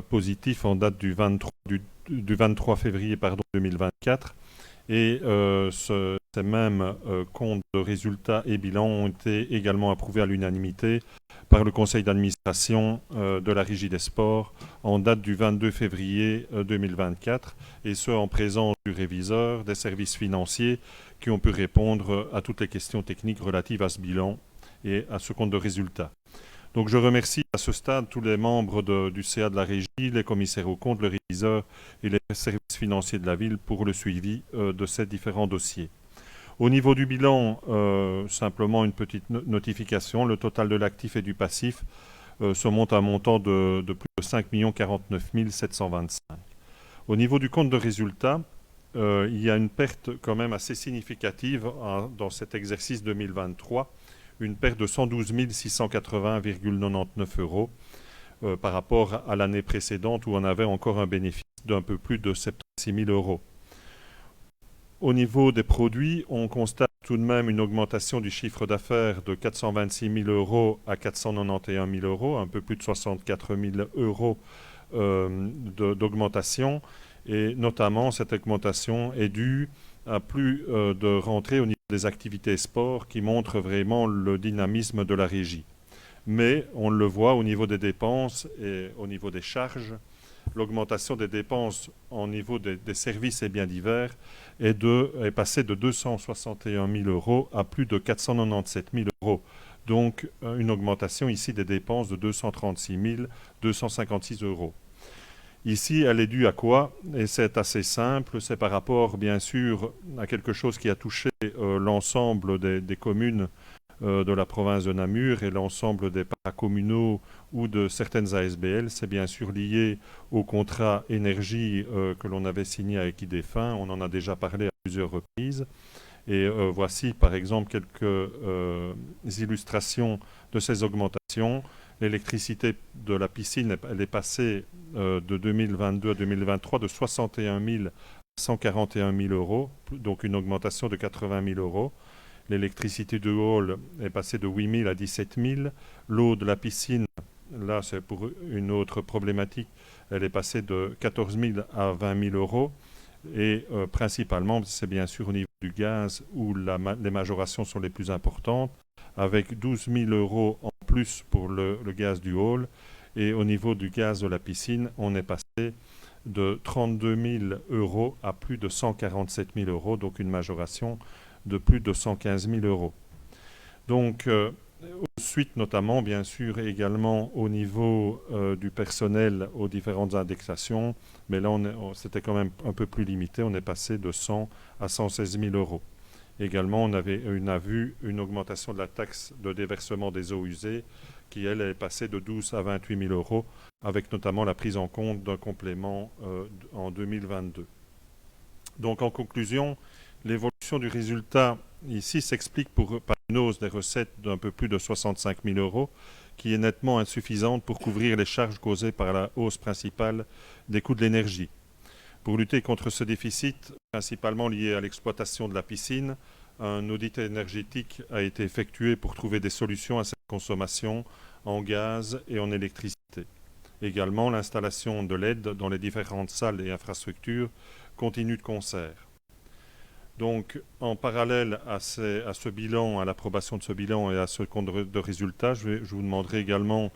positif en date du 23 février 2024. Et ces mêmes comptes de résultats et bilans ont été également approuvés à l'unanimité par le conseil d'administration de la Régie des sports en date du 22 février 2024, et ce en présence du réviseur, des services financiers qui ont pu répondre à toutes les questions techniques relatives à ce bilan et à ce compte de résultats. Donc je remercie à ce stade tous les membres du CA de la Régie, les commissaires aux comptes, le réviseur et les services financiers de la ville pour le suivi de ces différents dossiers. Au niveau du bilan, simplement une petite notification, le total de l'actif et du passif se monte à un montant de plus de 5 049 725. Au niveau du compte de résultats, il y a une perte quand même assez significative dans cet exercice 2023, une perte de 112 680,99 euros par rapport à l'année précédente où on avait encore un bénéfice d'un peu plus de 76 000 euros. Au niveau des produits, on constate tout de même une augmentation du chiffre d'affaires de 426 000 euros à 491 000 euros, un peu plus de 64 000 euros d'augmentation. Et notamment, cette augmentation est due à plus de rentrées au niveau des activités sport qui montrent vraiment le dynamisme de la Régie. Mais on le voit au niveau des dépenses et au niveau des charges, l'augmentation des dépenses au niveau des services et biens divers est passée de 261 000 euros à plus de 497 000 euros. Donc une augmentation ici des dépenses de 236 256 euros. Ici, elle est due à quoi? Et c'est assez simple, c'est par rapport bien sûr à quelque chose qui a touché l'ensemble des communes de la province de Namur et l'ensemble des paracommunaux ou de certaines ASBL. C'est bien sûr lié au contrat énergie que l'on avait signé avec IDEFIN. On en a déjà parlé à plusieurs reprises. Et voici par exemple quelques illustrations de ces augmentations. L'électricité de la piscine, elle est passée de 2022 à 2023 de 61 000 à 141 000 euros, donc une augmentation de 80 000 euros. L'électricité du hall est passée de 8 000 à 17 000. L'eau de la piscine, là c'est pour une autre problématique, elle est passée de 14 000 à 20 000 euros. Et principalement, c'est bien sûr au niveau du gaz où les majorations sont les plus importantes, avec 12 000 euros en plus pour le gaz du hall. Et au niveau du gaz de la piscine, on est passé de 32 000 euros à plus de 147 000 euros, donc une majoration de plus de 115 000 euros. Donc, ensuite, notamment, bien sûr, également au niveau du personnel aux différentes indexations, mais là, c'était quand même un peu plus limité, on est passé de 100 à 116 000 euros. Également, on a vu une augmentation de la taxe de déversement des eaux usées, qui, elle, est passée de 12 à 28 000 euros, avec notamment la prise en compte d'un complément en 2022. Donc, en conclusion, l'évolution du résultat ici s'explique par une hausse des recettes d'un peu plus de 65 000 euros, qui est nettement insuffisante pour couvrir les charges causées par la hausse principale des coûts de l'énergie. Pour lutter contre ce déficit, principalement lié à l'exploitation de la piscine, un audit énergétique a été effectué pour trouver des solutions à cette consommation en gaz et en électricité. Également, l'installation de LED dans les différentes salles et infrastructures continue de concert. Donc, en parallèle à ce bilan, à l'approbation de ce bilan et à ce compte de résultats, je vous demanderai également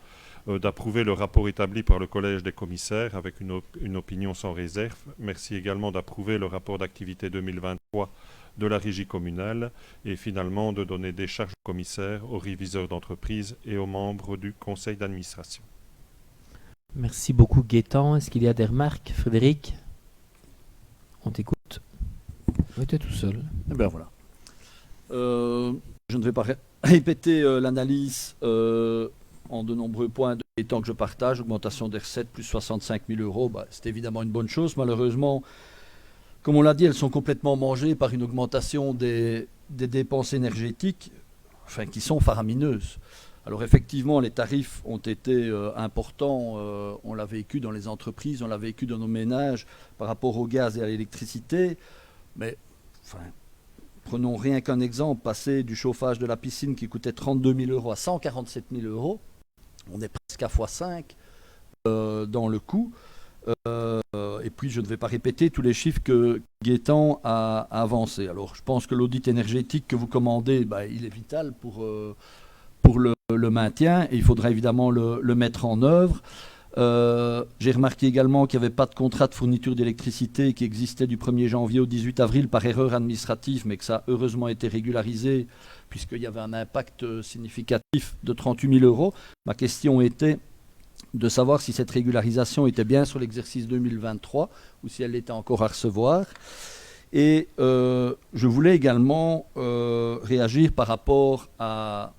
d'approuver le rapport établi par le Collège des commissaires avec une opinion sans réserve. Merci également d'approuver le rapport d'activité 2023 de la Régie communale et finalement de donner des charges aux commissaires, aux réviseurs d'entreprise et aux membres du conseil d'administration. Merci beaucoup Gaëtan. Est-ce qu'il y a des remarques? Frédéric, on t'écoute. Oui, tu es tout seul. Eh bien voilà. Je ne vais pas répéter l'analyse en de nombreux points de Gaëtan que je partage. Augmentation des recettes, plus 65 000 euros, c'est évidemment une bonne chose. Malheureusement, comme on l'a dit, elles sont complètement mangées par une augmentation des dépenses énergétiques qui sont faramineuses. Alors effectivement, les tarifs ont été importants, on l'a vécu dans les entreprises, on l'a vécu dans nos ménages par rapport au gaz et à l'électricité, mais prenons rien qu'un exemple, passer du chauffage de la piscine qui coûtait 32 000 euros à 147 000 euros, on est presque à x5 dans le coût. Et puis je ne vais pas répéter tous les chiffres que Gaëtan a avancés. Alors je pense que l'audit énergétique que vous commandez, il est vital pour le maintien, et il faudra évidemment le mettre en œuvre. J'ai remarqué également qu'il n'y avait pas de contrat de fourniture d'électricité qui existait du 1er janvier au 18 avril par erreur administrative, mais que ça a heureusement été régularisé puisqu'il y avait un impact significatif de 38 000 euros. Ma question était de savoir si cette régularisation était bien sur l'exercice 2023 ou si elle était encore à recevoir. Et je voulais également réagir par rapport à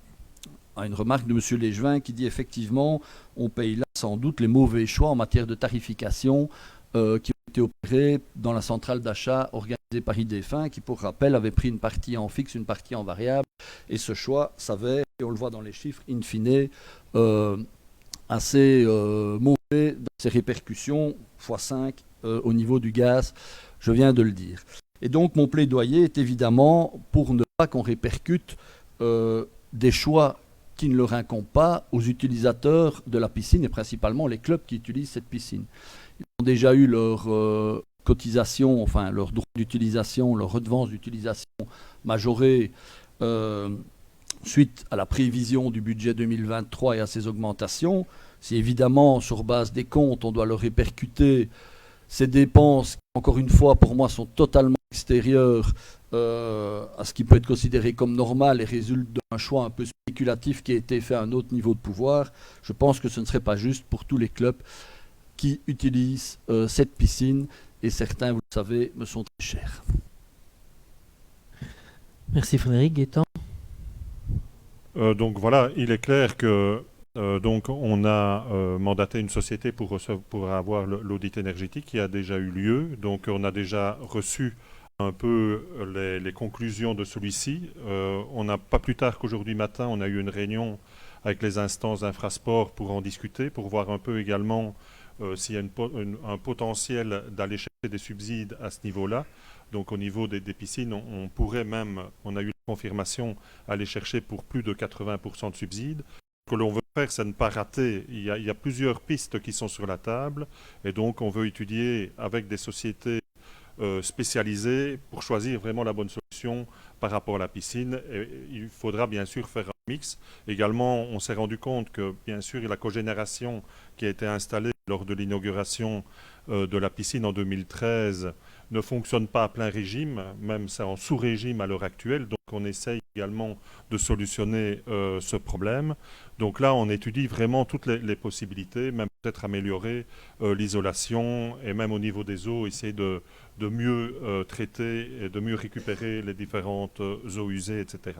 une remarque de M. Légevin qui dit effectivement on paye là sans doute les mauvais choix en matière de tarification qui ont été opérés dans la centrale d'achat organisée par IDEFIN, qui pour rappel avait pris une partie en fixe, une partie en variable, et ce choix s'avère, et on le voit dans les chiffres, in fine, assez mauvais dans ses répercussions, x5 au niveau du gaz, je viens de le dire. Et donc mon plaidoyer est évidemment pour ne pas qu'on répercute des choix qui ne leur incombent pas aux utilisateurs de la piscine, et principalement les clubs qui utilisent cette piscine. Ils ont déjà eu leur cotisation, enfin leur droit d'utilisation, leur redevance d'utilisation majorée suite à la prévision du budget 2023 et à ces augmentations. Si évidemment, sur base des comptes, on doit leur répercuter ces dépenses, qui, encore une fois, pour moi, sont totalement extérieures à ce qui peut être considéré comme normal et résulte d'un choix un peu spéculatif qui a été fait à un autre niveau de pouvoir, je pense que ce ne serait pas juste pour tous les clubs qui utilisent cette piscine, et certains, vous le savez, me sont très chers. Merci Frédéric. Gaëtan. Donc voilà, il est clair que donc on a mandaté une société pour avoir l'audit énergétique qui a déjà eu lieu. Donc on a déjà reçu un peu les conclusions de celui-ci. On n'a pas plus tard qu'aujourd'hui matin, on a eu une réunion avec les instances d'Infrasport pour en discuter, pour voir un peu également s'il y a un potentiel d'aller chercher des subsides à ce niveau-là. Donc au niveau des piscines, on pourrait même, on a eu la confirmation, aller chercher pour plus de 80% de subsides. Ce que l'on veut faire, c'est ne pas rater. Il y a plusieurs pistes qui sont sur la table, et donc on veut étudier avec des sociétés spécialisées pour choisir vraiment la bonne solution par rapport à la piscine. Et il faudra bien sûr faire un mix. Également, on s'est rendu compte que bien sûr la cogénération qui a été installée lors de l'inauguration de la piscine en 2013 ne fonctionne pas à plein régime, même c'est en sous-régime à l'heure actuelle. Donc on essaye également de solutionner ce problème. Donc là, on étudie vraiment toutes les possibilités, même peut-être améliorer l'isolation, et même au niveau des eaux, essayer de mieux traiter et de mieux récupérer les différentes eaux usées, etc.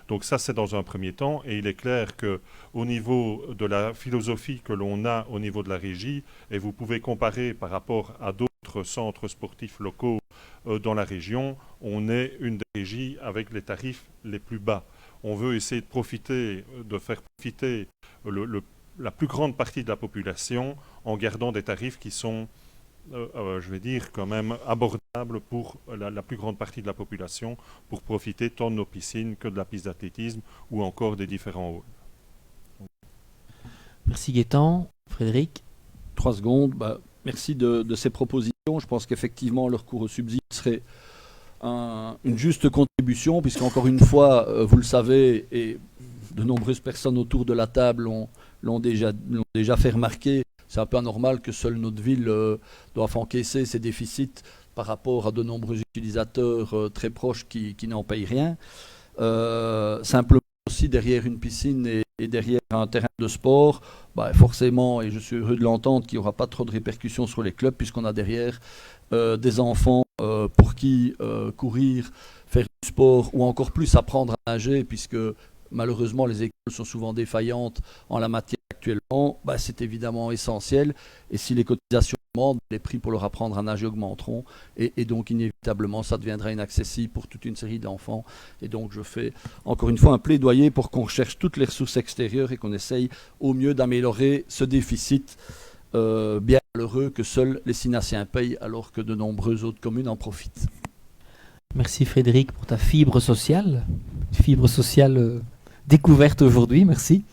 Donc ça, c'est dans un premier temps, et il est clair qu'au niveau de la philosophie que l'on a au niveau de la régie, et vous pouvez comparer par rapport à d'autres centres sportifs locaux dans la région, on est une des régies avec les tarifs les plus bas. On veut essayer de faire profiter la plus grande partie de la population en gardant des tarifs qui sont, je vais dire, quand même abordables pour la plus grande partie de la population, pour profiter tant de nos piscines que de la piste d'athlétisme ou encore des différents halls. Merci Gaëtan. Frédéric. 3 secondes. Merci de ces propositions. Je pense qu'effectivement, le recours au subside serait une juste contribution, puisqu'encore une fois, vous le savez, et de nombreuses personnes autour de la table l'ont déjà fait remarquer, c'est un peu anormal que seule notre ville doive encaisser ces déficits par rapport à de nombreux utilisateurs très proches qui n'en payent rien. Simplement, aussi derrière une piscine et derrière un terrain de sport, forcément, et je suis heureux de l'entendre, qu'il n'y aura pas trop de répercussions sur les clubs, puisqu'on a derrière des enfants pour qui courir, faire du sport, ou encore plus apprendre à nager, puisque malheureusement les écoles sont souvent défaillantes en la matière actuellement, c'est évidemment essentiel. Et si les cotisations augmentent, les prix pour leur apprendre à nager augmenteront. Et donc inévitablement, ça deviendra inaccessible pour toute une série d'enfants. Et donc je fais encore une fois un plaidoyer pour qu'on recherche toutes les ressources extérieures et qu'on essaye au mieux d'améliorer ce déficit bien malheureux que seuls les Sinassiens payent alors que de nombreuses autres communes en profitent. Merci Frédéric pour ta fibre sociale. Fibre sociale découverte aujourd'hui, merci.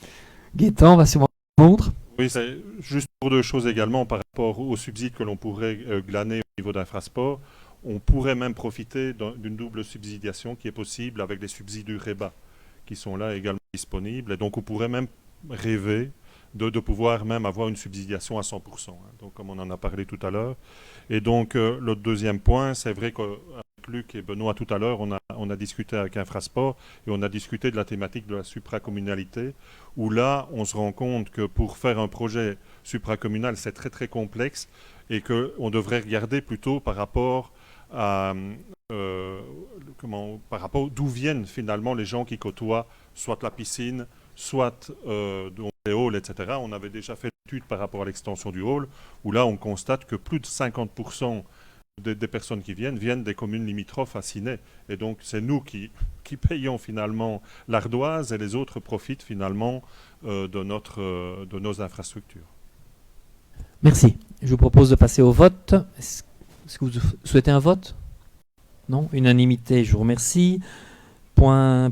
Gaëtan va sûrement répondre. Oui, c'est juste pour deux choses également par rapport aux subsides que l'on pourrait glaner au niveau d'Infrasport. On pourrait même profiter d'une double subsidiation qui est possible avec les subsides du REBA qui sont là également disponibles. Et donc on pourrait même rêver de pouvoir même avoir une subsidiation à 100%. Donc comme on en a parlé tout à l'heure. Et donc le deuxième point, c'est vrai qu'avec Luc et Benoît tout à l'heure, on a discuté avec Infrasport et on a discuté de la thématique de la supracommunalité, où là, on se rend compte que pour faire un projet supracommunal, c'est très très complexe et qu'on devrait regarder plutôt par rapport à d'où viennent finalement les gens qui côtoient soit la piscine, soit les halls, etc. On avait déjà fait l'étude par rapport à l'extension du hall, où là on constate que plus de 50% des personnes qui viennent des communes limitrophes à Ciney. Et donc c'est nous qui payons finalement l'ardoise et les autres profitent finalement de nos infrastructures. Merci. Je vous propose de passer au vote. Est-ce que vous souhaitez un vote? Non? Unanimité, je vous remercie. Point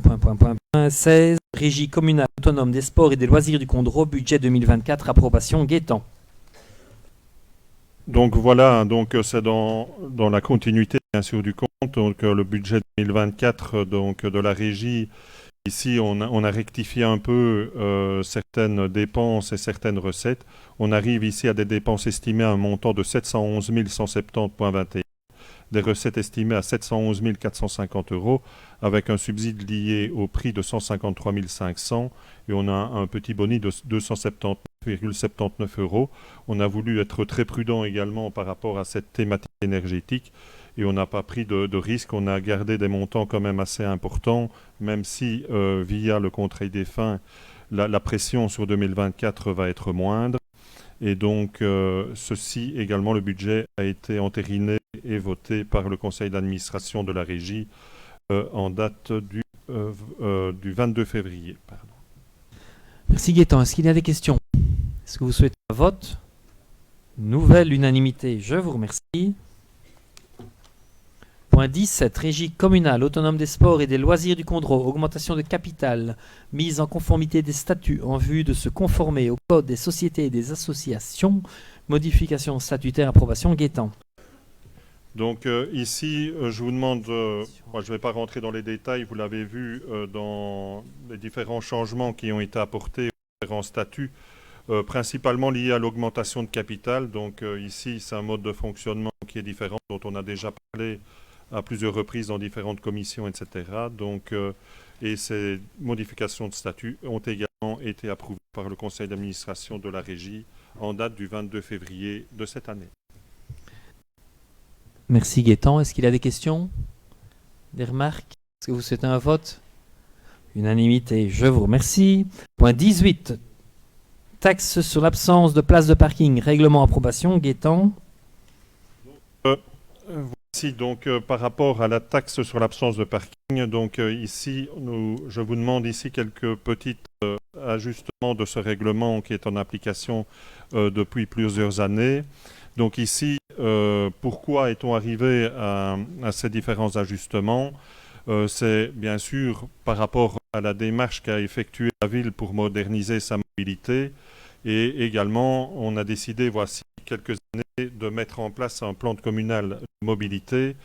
16. Régie communale autonome des sports et des loisirs du Condro, budget 2024, approbation Gaëtan. Donc voilà, donc c'est dans la continuité bien sûr du compte, donc le budget 2024 donc de la régie. Ici, on a rectifié un peu certaines dépenses et certaines recettes. On arrive ici à des dépenses estimées à un montant de 711 170,21, des recettes estimées à 711 450 €, avec un subside lié au prix de 153 500, et on a un petit boni de 279,79 €. On a voulu être très prudent également par rapport à cette thématique énergétique, et on n'a pas pris de risque. On a gardé des montants quand même assez importants, même si via le Conseil des fins, la pression sur 2024 va être moindre. Et donc, ceci également, le budget a été entériné et voté par le conseil d'administration de la régie en date du 22 février. Pardon. Merci Gaëtan. Est-ce qu'il y a des questions? Est-ce que vous souhaitez un vote? Nouvelle unanimité, je vous remercie. Point 17. Régie communale autonome des sports et des loisirs du Condro, augmentation de capital, mise en conformité des statuts en vue de se conformer au code des sociétés et des associations, modification statutaire, approbation Gaëtan. Donc ici, je vous demande, moi je ne vais pas rentrer dans les détails, vous l'avez vu dans les différents changements qui ont été apportés aux différents statuts, principalement liés à l'augmentation de capital. Donc ici, c'est un mode de fonctionnement qui est différent, dont on a déjà parlé à plusieurs reprises dans différentes commissions, etc. Donc, et ces modifications de statut ont également été approuvées par le conseil d'administration de la régie en date du 22 février de cette année. Merci Gaëtan. Est-ce qu'il y a des questions? Des remarques? Est-ce que vous souhaitez un vote? Unanimité, je vous remercie. Point 18. Taxe sur l'absence de place de parking, règlement approbation Gaëtan. Voici donc par rapport à la taxe sur l'absence de parking, donc ici, je vous demande ici quelques petits ajustements de ce règlement qui est en application depuis plusieurs années. Donc ici, pourquoi est-on arrivé à ces différents ajustements? C'est bien sûr par rapport à la démarche qu'a effectuée la ville pour moderniser sa mobilité, et également on a décidé, voici quelques années, de mettre en place un plan communal de mobilité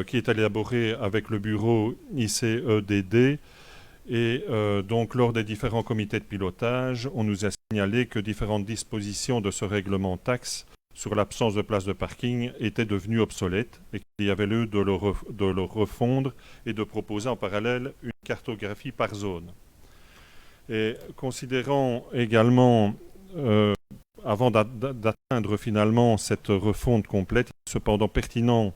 qui est élaboré avec le bureau ICEDD. Et donc lors des différents comités de pilotage, on nous a signalé que différentes dispositions de ce règlement taxe sur l'absence de place de parking étaient devenues obsolètes et qu'il y avait lieu de le refondre et de proposer en parallèle une cartographie par zone. Et considérant également, avant d'atteindre finalement cette refonte complète, il est cependant pertinent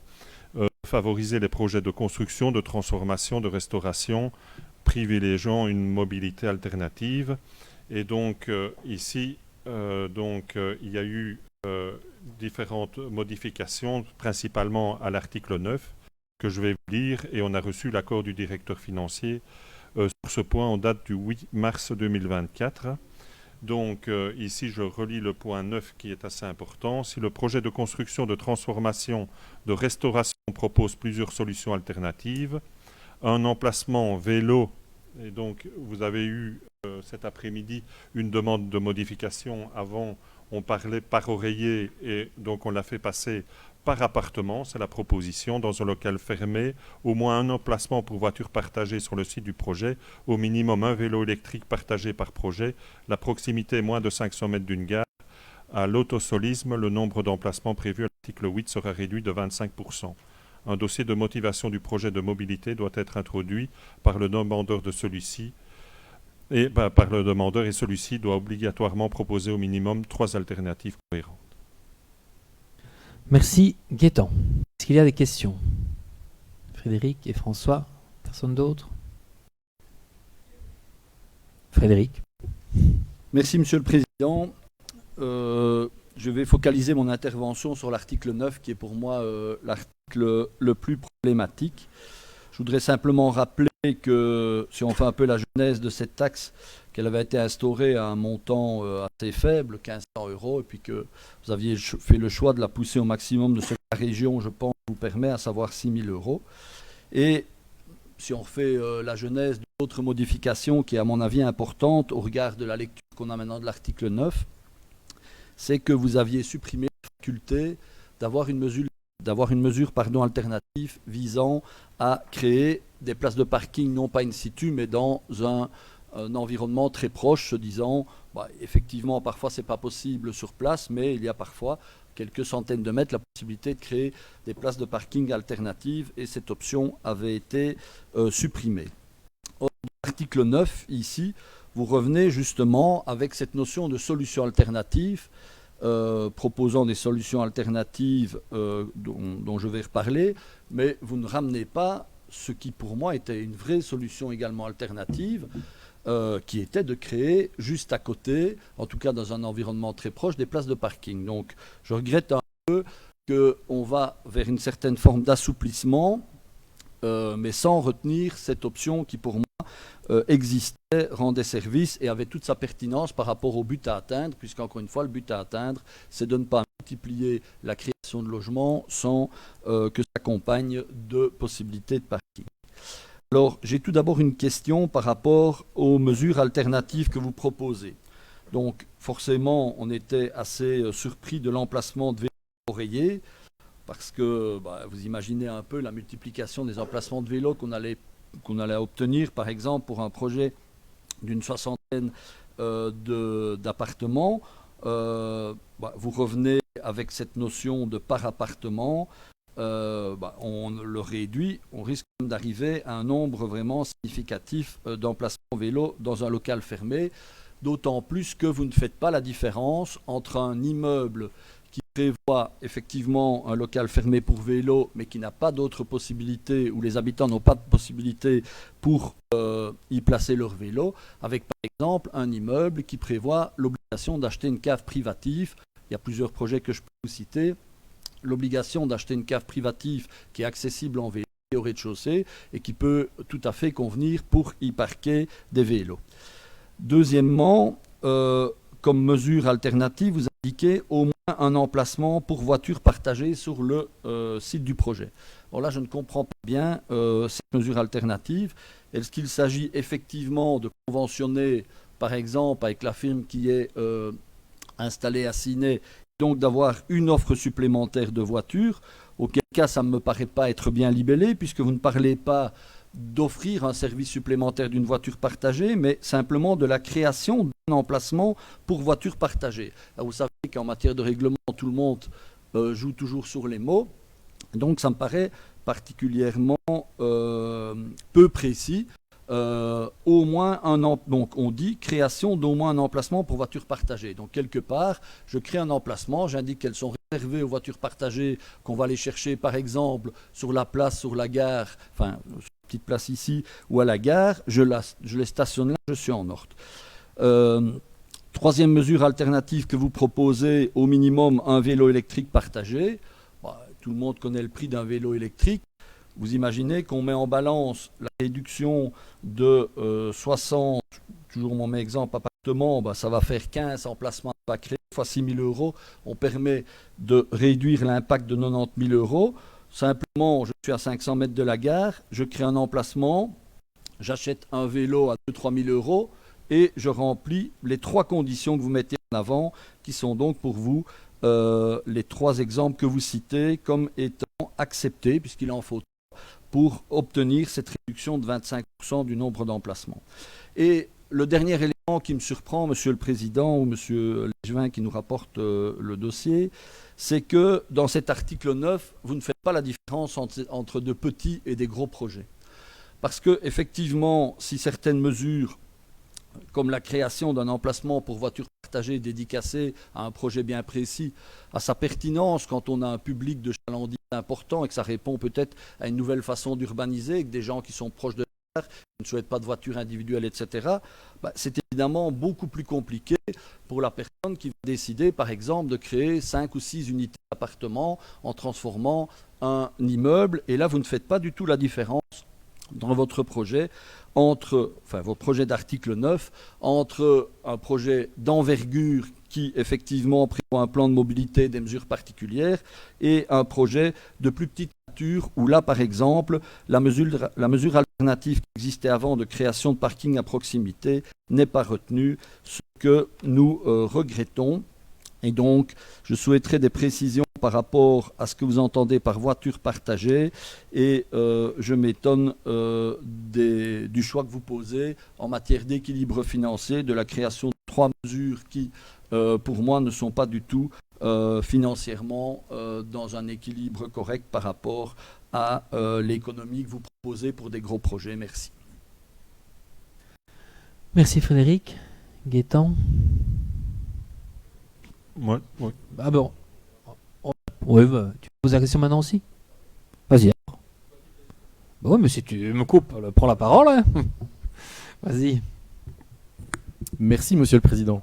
de favoriser les projets de construction, de transformation, de restauration, privilégiant une mobilité alternative. Et donc ici, il y a eu différentes modifications, principalement à l'article 9, que je vais vous lire, et on a reçu l'accord du directeur financier sur ce point en date du 8 mars 2024. Donc ici, je relis le point 9 qui est assez important. Si le projet de construction, de transformation, de restauration propose plusieurs solutions alternatives, un emplacement vélo, et donc vous avez eu cet après-midi une demande de modification. Avant, on parlait par oreiller et donc on l'a fait passer par appartement, c'est la proposition, dans un local fermé, au moins un emplacement pour voitures partagées sur le site du projet, au minimum un vélo électrique partagé par projet, la proximité est moins de 500 mètres d'une gare. À l'autosolisme, le nombre d'emplacements prévus à l'article 8 sera réduit de 25%. Un dossier de motivation du projet de mobilité doit être introduit par le demandeur de celui-ci, et celui-ci doit obligatoirement proposer au minimum 3 alternatives cohérentes. Merci Gaëtan. Est-ce qu'il y a des questions? Frédéric et François, personne d'autre? Frédéric. Merci Monsieur le Président. Je vais focaliser mon intervention sur l'article 9 qui est pour moi l'article le plus problématique. Je voudrais simplement rappeler que si on fait un peu la genèse de cette taxe, qu'elle avait été instaurée à un montant assez faible, 1500 €, et puis que vous aviez fait le choix de la pousser au maximum de ce que la région, je pense, vous permet, à savoir 6 000 €. Et si on refait la genèse d'autres modifications qui est à mon avis importante au regard de la lecture qu'on a maintenant de l'article 9, c'est que vous aviez supprimé la faculté d'avoir une mesure alternative visant à créer des places de parking, non pas in situ, mais dans un environnement très proche, se disant, effectivement, parfois c'est pas possible sur place, mais il y a parfois quelques centaines de mètres la possibilité de créer des places de parking alternatives, et cette option avait été supprimée. Dans l'article 9, ici, vous revenez justement avec cette notion de solution alternative, proposant des solutions alternatives dont je vais reparler, mais vous ne ramenez pas ce qui pour moi était une vraie solution également alternative, qui était de créer juste à côté, en tout cas dans un environnement très proche, des places de parking. Donc je regrette un peu qu'on va vers une certaine forme d'assouplissement, mais sans retenir cette option qui pour moi existait, rendait service et avait toute sa pertinence par rapport au but à atteindre, puisqu'encore une fois, le but à atteindre, c'est de ne pas multiplier la création de logements sans que s'accompagne de possibilités de parking. Alors, j'ai tout d'abord une question par rapport aux mesures alternatives que vous proposez. Donc, forcément, on était assez surpris de l'emplacement de vélos oreillers, parce que vous imaginez un peu la multiplication des emplacements de vélos qu'on allait obtenir, par exemple, pour un projet d'une soixantaine d'appartements. Vous revenez avec cette notion de par appartement. On le réduit, on risque d'arriver à un nombre vraiment significatif d'emplacements vélos dans un local fermé, d'autant plus que vous ne faites pas la différence entre un immeuble qui prévoit effectivement un local fermé pour vélo, mais qui n'a pas d'autres possibilités, où les habitants n'ont pas de possibilité pour y placer leur vélo, avec par exemple un immeuble qui prévoit l'obligation d'acheter une cave privative. Il y a plusieurs projets que je peux vous citer. L'obligation d'acheter une cave privative qui est accessible en vélo au rez-de-chaussée et qui peut tout à fait convenir pour y parquer des vélos. Deuxièmement, comme mesure alternative, vous indiquez au moins un emplacement pour voitures partagées sur le site du projet. Alors là, je ne comprends pas bien cette mesure alternative. Est-ce qu'il s'agit effectivement de conventionner, par exemple, avec la firme qui est installée à Ciney, donc d'avoir une offre supplémentaire de voitures, auquel cas ça ne me paraît pas être bien libellé, puisque vous ne parlez pas d'offrir un service supplémentaire d'une voiture partagée, mais simplement de la création d'un emplacement pour voiture partagée. Alors vous savez qu'en matière de règlement, tout le monde joue toujours sur les mots, donc ça me paraît particulièrement peu précis au moins donc on dit création d'au moins un emplacement pour voitures partagées. Donc quelque part, je crée un emplacement, j'indique qu'elles sont réservées aux voitures partagées, qu'on va aller chercher par exemple sur la place, sur la gare, enfin sur une petite place ici ou à la gare, je les stationne là, je suis en ordre. Troisième mesure alternative que vous proposez, au minimum un vélo électrique partagé. Tout le monde connaît le prix d'un vélo électrique. Vous imaginez qu'on met en balance la réduction de 60, toujours mon même exemple, appartement, ça va faire 15 emplacements à créer, fois 6 000 €. On permet de réduire l'impact de 90 000 €. Simplement, je suis à 500 mètres de la gare, je crée un emplacement, j'achète un vélo à 2 000 à 3 000 € et je remplis les 3 conditions que vous mettez en avant, qui sont donc pour vous les 3 exemples que vous citez comme étant acceptés, puisqu'il en faut pour obtenir cette réduction de 25% du nombre d'emplacements. Et le dernier élément qui me surprend, Monsieur le Président ou Monsieur Legevin qui nous rapporte le dossier, c'est que dans cet article 9, vous ne faites pas la différence entre de petits et des gros projets. Parce que effectivement, si certaines mesures, comme la création d'un emplacement pour voitures partagées dédicacé à un projet bien précis, a sa pertinence quand on a un public de chalandise important et que ça répond peut-être à une nouvelle façon d'urbaniser, et que des gens qui sont proches de la gare, qui ne souhaitent pas de voitures individuelles, etc., c'est évidemment beaucoup plus compliqué pour la personne qui va décider, par exemple, de créer 5 ou 6 unités d'appartements en transformant un immeuble. Et là, vous ne faites pas du tout la différence dans votre projet votre projet d'article 9, entre un projet d'envergure qui effectivement prévoit un plan de mobilité, des mesures particulières, et un projet de plus petite nature où là, par exemple, la mesure alternative qui existait avant de création de parking à proximité n'est pas retenue, ce que nous regrettons. Et donc, je souhaiterais des précisions par rapport à ce que vous entendez par voiture partagée, et je m'étonne du choix que vous posez en matière d'équilibre financier, de la création de 3 mesures qui, pour moi, ne sont pas du tout financièrement dans un équilibre correct par rapport à l'économie que vous proposez pour des gros projets. Merci. Merci Frédéric. Gaëtan. Ouais. Ah bon. Oui, tu poses la question maintenant aussi? Vas-y. Oui, mais si tu me coupes, prends la parole. Hein. Vas-y. Merci, Monsieur le Président.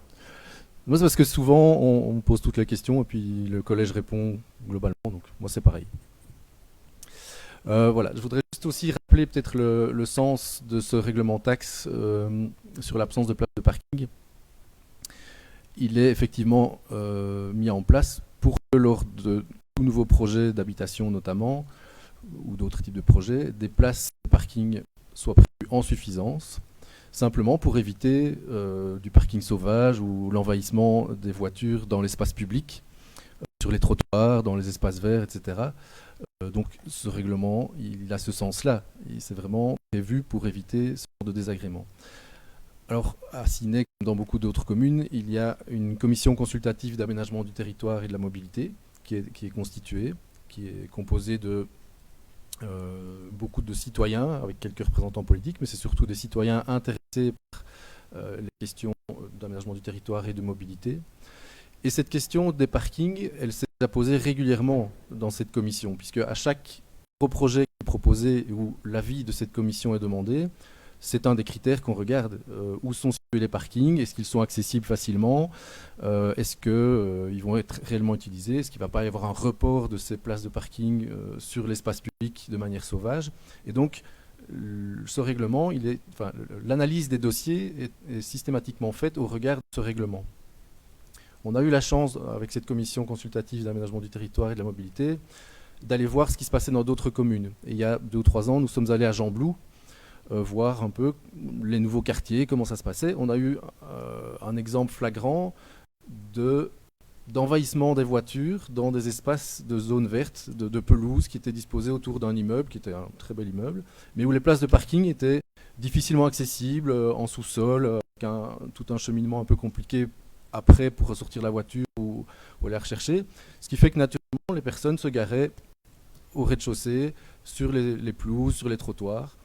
Moi, c'est parce que souvent, on me pose toutes les questions et puis le collège répond globalement, donc moi, c'est pareil. Voilà, je voudrais juste aussi rappeler peut-être le sens de ce règlement taxe sur l'absence de place de parking. Il est effectivement mis en place pour que lors de tout nouveau projet d'habitation notamment, ou d'autres types de projets, des places de parking soient prévues en suffisance, simplement pour éviter du parking sauvage ou l'envahissement des voitures dans l'espace public, sur les trottoirs, dans les espaces verts, etc. Donc ce règlement, il a ce sens-là. C'est vraiment prévu pour éviter ce genre de désagrément. Alors, à Ciney, comme dans beaucoup d'autres communes, il y a une commission consultative d'aménagement du territoire et de la mobilité qui est constituée, qui est composée de beaucoup de citoyens, avec quelques représentants politiques, mais c'est surtout des citoyens intéressés par les questions d'aménagement du territoire et de mobilité. Et cette question des parkings, elle s'est posée régulièrement dans cette commission, puisque à chaque projet qui est proposé ou l'avis de cette commission est demandé, c'est un des critères qu'on regarde. Où sont situés les parkings? Est-ce qu'ils sont accessibles facilement? Est-ce qu'ils vont être réellement utilisés? Est-ce qu'il ne va pas y avoir un report de ces places de parking sur l'espace public de manière sauvage? Et donc, ce règlement, l'analyse des dossiers est systématiquement faite au regard de ce règlement. On a eu la chance, avec cette commission consultative d'aménagement du territoire et de la mobilité, d'aller voir ce qui se passait dans d'autres communes. Et il y a 2 ou 3 ans, nous sommes allés à Gembloux, voir un peu les nouveaux quartiers, comment ça se passait. On a eu un exemple flagrant d'envahissement des voitures dans des espaces de zones vertes, de pelouse qui étaient disposés autour d'un immeuble, qui était un très bel immeuble, mais où les places de parking étaient difficilement accessibles, en sous-sol, avec tout un cheminement un peu compliqué après pour ressortir la voiture ou aller la rechercher. Ce qui fait que naturellement, les personnes se garaient au rez-de-chaussée, sur les pelouses, sur les trottoirs.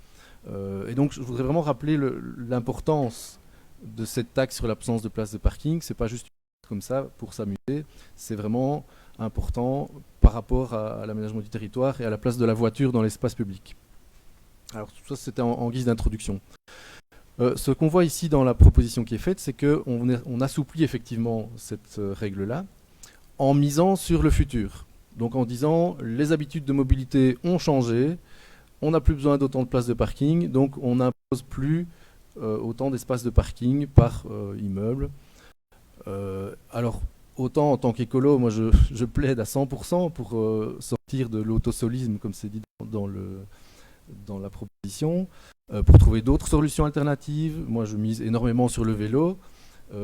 Et donc je voudrais vraiment rappeler l'importance de cette taxe sur l'absence de place de parking. C'est pas juste comme ça pour s'amuser, c'est vraiment important par rapport à l'aménagement du territoire et à la place de la voiture dans l'espace public. Alors tout ça c'était en guise d'introduction. Ce qu'on voit ici dans la proposition qui est faite, c'est qu'on assouplit effectivement cette règle-là en misant sur le futur. Donc en disant les habitudes de mobilité ont changé, on n'a plus besoin d'autant de places de parking, donc on n'impose plus autant d'espaces de parking par immeuble. Alors autant en tant qu'écolo, moi je plaide à 100% pour sortir de l'autosolisme, comme c'est dit dans la proposition, pour trouver d'autres solutions alternatives. Moi je mise énormément sur le vélo,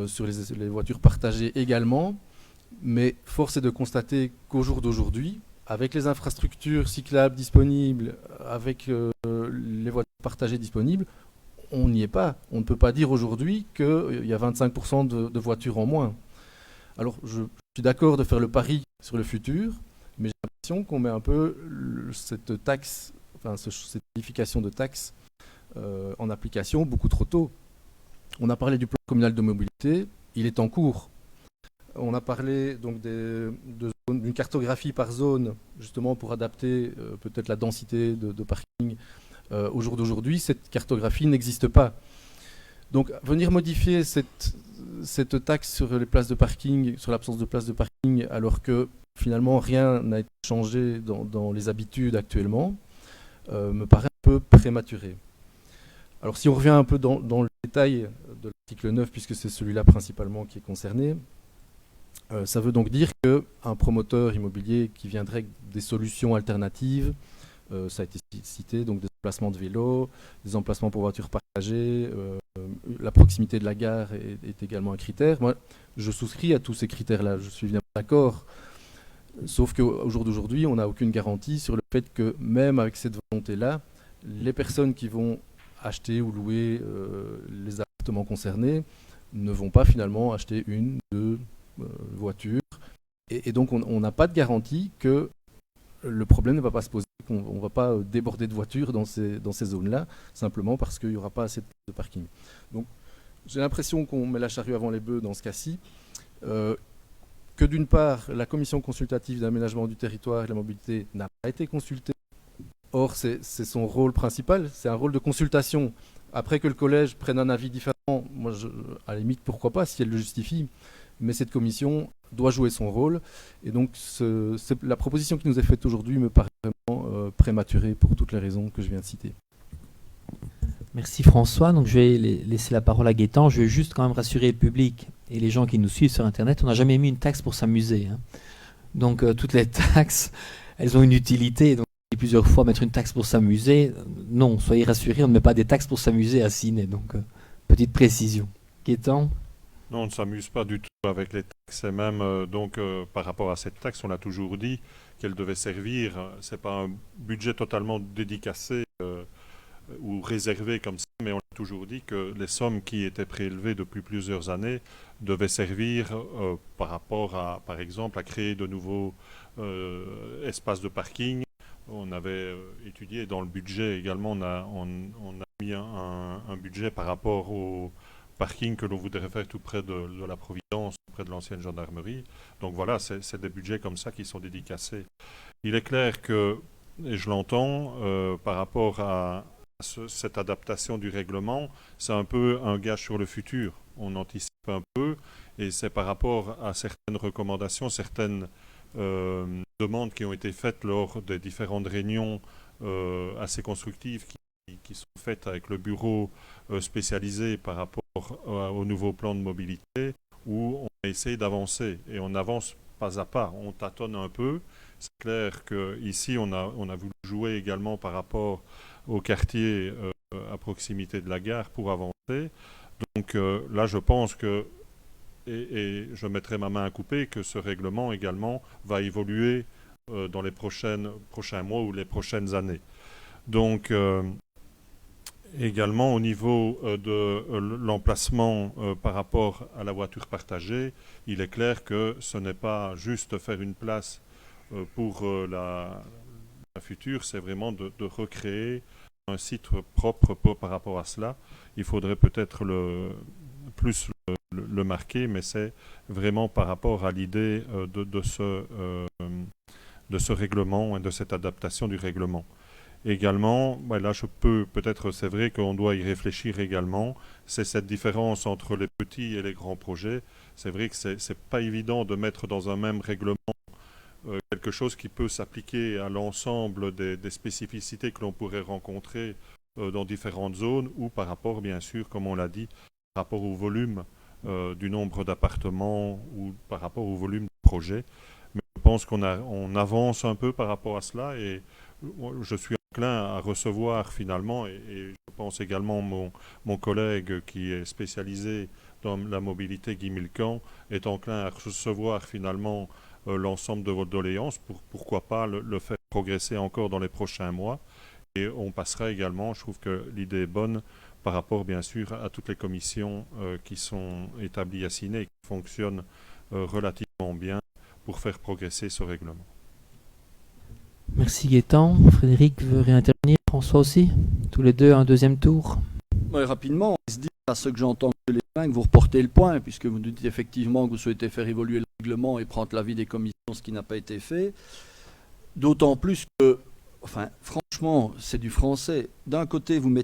sur les voitures partagées également, mais force est de constater qu'au jour d'aujourd'hui, avec les infrastructures cyclables disponibles, avec les voitures partagées disponibles, on n'y est pas. On ne peut pas dire aujourd'hui qu'il y a 25% de voitures en moins. Alors je suis d'accord de faire le pari sur le futur, mais j'ai l'impression qu'on met un peu cette taxe, enfin cette modification de taxe en application beaucoup trop tôt. On a parlé du plan communal de mobilité, il est en cours. On a parlé donc d'une cartographie par zone, justement pour adapter peut-être la densité de parking. Au jour d'aujourd'hui, cette cartographie n'existe pas. Donc venir modifier cette taxe sur les places de parking, sur l'absence de places de parking, alors que finalement rien n'a été changé dans les habitudes actuellement, me paraît un peu prématuré. Alors si on revient un peu dans le détail de l'article 9, puisque c'est celui-là principalement qui est concerné, ça veut donc dire qu'un promoteur immobilier qui viendrait avec des solutions alternatives, ça a été cité, donc des emplacements de vélo, des emplacements pour voitures partagées, la proximité de la gare est également un critère. Moi, je souscris à tous ces critères-là, je suis bien d'accord. Sauf qu'au jour d'aujourd'hui, on n'a aucune garantie sur le fait que même avec cette volonté-là, les personnes qui vont acheter ou louer les appartements concernés ne vont pas finalement acheter une, deux voitures. Et donc on n'a pas de garantie que le problème ne va pas se poser, qu'on ne va pas déborder de voitures dans ces zones-là, simplement parce qu'il n'y aura pas assez de parking. Donc j'ai l'impression qu'on met la charrue avant les bœufs dans ce cas-ci. Que d'une part, la commission consultative d'aménagement du territoire et de la mobilité n'a pas été consultée. Or, c'est son rôle principal, c'est un rôle de consultation. Après que le collège prenne un avis différent, moi, à la limite, pourquoi pas, si elle le justifie. Mais cette commission doit jouer son rôle. Et donc, la proposition qui nous est faite aujourd'hui me paraît vraiment prématurée pour toutes les raisons que je viens de citer. Merci François. Donc, je vais laisser la parole à Gaëtan. Je vais juste quand même rassurer le public et les gens qui nous suivent sur Internet. On n'a jamais mis une taxe pour s'amuser. Hein. Donc, toutes les taxes, elles ont une utilité. Donc, plusieurs fois mettre une taxe pour s'amuser. Non, soyez rassurés, on ne met pas des taxes pour s'amuser à Ciné. Donc, petite précision. Gaëtan ? Non, on ne s'amuse pas du tout avec les taxes. Et même, par rapport à cette taxe, on a toujours dit qu'elle devait servir. Ce n'est pas un budget totalement dédicacé ou réservé comme ça, mais on a toujours dit que les sommes qui étaient prélevées depuis plusieurs années devaient servir par rapport à, par exemple, à créer de nouveaux espaces de parking. On avait étudié dans le budget également, on a mis un budget par rapport au parking que l'on voudrait faire tout près de la Providence, près de l'ancienne gendarmerie. Donc voilà, c'est des budgets comme ça qui sont dédicacés. Il est clair que, et je l'entends, par rapport à cette adaptation du règlement, c'est un peu un gage sur le futur. On anticipe un peu, et c'est par rapport à certaines recommandations, certaines demandes qui ont été faites lors des différentes réunions assez constructives qui sont faites avec le bureau spécialisé par rapport au nouveau plan de mobilité, où on a essayé d'avancer et on avance pas à pas, on tâtonne un peu. C'est clair qu'ici on a voulu jouer également par rapport au quartier à proximité de la gare pour avancer. Donc là je pense que et je mettrai ma main à couper que ce règlement également va évoluer dans les prochains mois ou les prochaines années. Donc, également au niveau de l'emplacement par rapport à la voiture partagée, il est clair que ce n'est pas juste faire une place pour la future, c'est vraiment de recréer un site propre par rapport à cela. Il faudrait peut-être plus le marquer, mais c'est vraiment par rapport à l'idée de ce règlement et de cette adaptation du règlement. Également, là peut-être c'est vrai qu'on doit y réfléchir également, c'est cette différence entre les petits et les grands projets. C'est vrai que c'est pas évident de mettre dans un même règlement quelque chose qui peut s'appliquer à l'ensemble des spécificités que l'on pourrait rencontrer dans différentes zones ou par rapport, bien sûr, comme on l'a dit, par rapport au volume du nombre d'appartements ou par rapport au volume de projets. Mais je pense qu'on avance un peu par rapport à cela et je suis enclin à recevoir finalement, et je pense également mon collègue qui est spécialisé dans la mobilité, Guy Milcan, est enclin à recevoir finalement l'ensemble de vos doléances, pourquoi pas le faire progresser encore dans les prochains mois. Et on passera également, je trouve que l'idée est bonne, par rapport bien sûr à toutes les commissions qui sont établies à Ciné et qui fonctionnent relativement bien pour faire progresser ce règlement. Merci Gaëtan. Frédéric veut réintervenir, François aussi. Tous les deux un deuxième tour. Ouais, rapidement, on se dit à ce que j'entends que les 5, vous reportez le point, puisque vous dites effectivement que vous souhaitez faire évoluer le règlement et prendre l'avis des commissions, ce qui n'a pas été fait. D'autant plus que, franchement, c'est du français. D'un côté, vous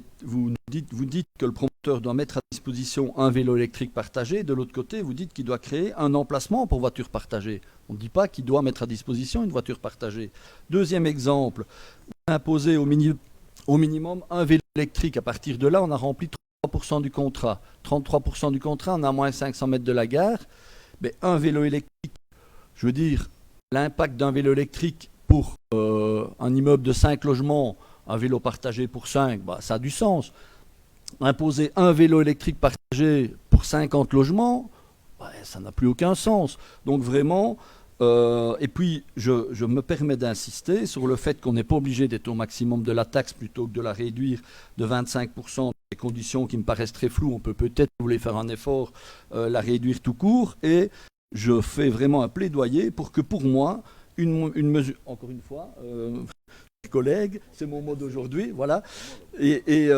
dites que le promoteur doit mettre à disposition un vélo électrique partagé. De l'autre côté, vous dites qu'il doit créer un emplacement pour voiture partagée. On ne dit pas qu'il doit mettre à disposition une voiture partagée. Deuxième exemple, imposer au minimum un vélo électrique. À partir de là, on a rempli 33% du contrat. 33% du contrat, on a moins 500 mètres de la gare. Mais un vélo électrique, je veux dire, l'impact d'un vélo électrique pour un immeuble de 5 logements, un vélo partagé pour 5, ça a du sens. Imposer un vélo électrique partagé pour 50 logements, ça n'a plus aucun sens. Donc vraiment, et puis je me permets d'insister sur le fait qu'on n'est pas obligé d'être au maximum de la taxe plutôt que de la réduire de 25%. Des conditions qui me paraissent très floues, on peut peut-être, si vous voulez faire un effort, la réduire tout court. Et je fais vraiment un plaidoyer pour que pour moi, une mesure, encore une fois, collègues, c'est mon mot d'aujourd'hui, voilà, et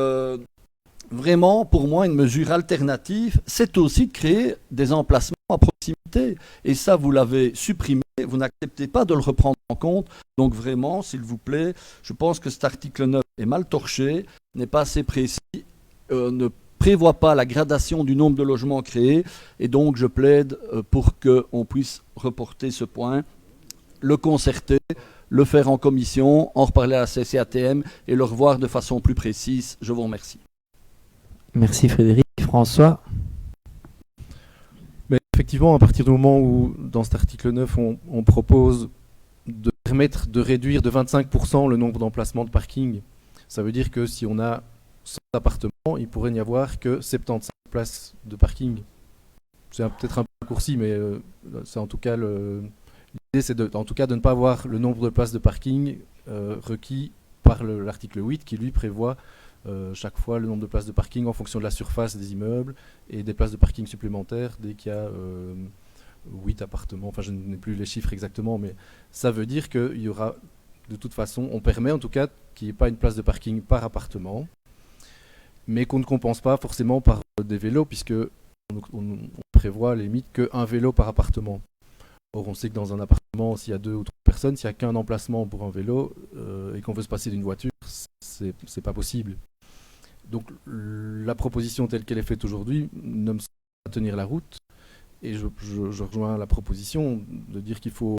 vraiment, pour moi, une mesure alternative, c'est aussi de créer des emplacements à proximité. Et ça, vous l'avez supprimé, vous n'acceptez pas de le reprendre en compte. Donc vraiment, s'il vous plaît, je pense que cet article 9 est mal torché, n'est pas assez précis, ne prévoit pas la gradation du nombre de logements créés. Et donc, je plaide pour qu'on puisse reporter ce point, le concerter, le faire en commission, en reparler à la CCATM et le revoir de façon plus précise. Je vous remercie. Merci Frédéric. François? Mais effectivement, à partir du moment où, dans cet article 9, on propose de permettre de réduire de 25% le nombre d'emplacements de parking, ça veut dire que si on a 100 appartements, il pourrait n'y avoir que 75 places de parking. C'est peut-être un peu raccourci, mais c'est en tout cas l'idée, c'est en tout cas de ne pas avoir le nombre de places de parking requis par l'article 8 qui lui prévoit chaque fois le nombre de places de parking en fonction de la surface des immeubles et des places de parking supplémentaires dès qu'il y a 8 appartements. Enfin, je n'ai plus les chiffres exactement, mais ça veut dire qu'il y aura, de toute façon, on permet en tout cas qu'il n'y ait pas une place de parking par appartement, mais qu'on ne compense pas forcément par des vélos, puisque on prévoit à la limite qu'un vélo par appartement. Or, on sait que dans un appartement, s'il y a 2 ou 3 personnes, s'il n'y a qu'un emplacement pour un vélo et qu'on veut se passer d'une voiture, c'est pas possible. Donc la proposition telle qu'elle est faite aujourd'hui ne me semble pas tenir la route, et je rejoins la proposition de dire qu'il faut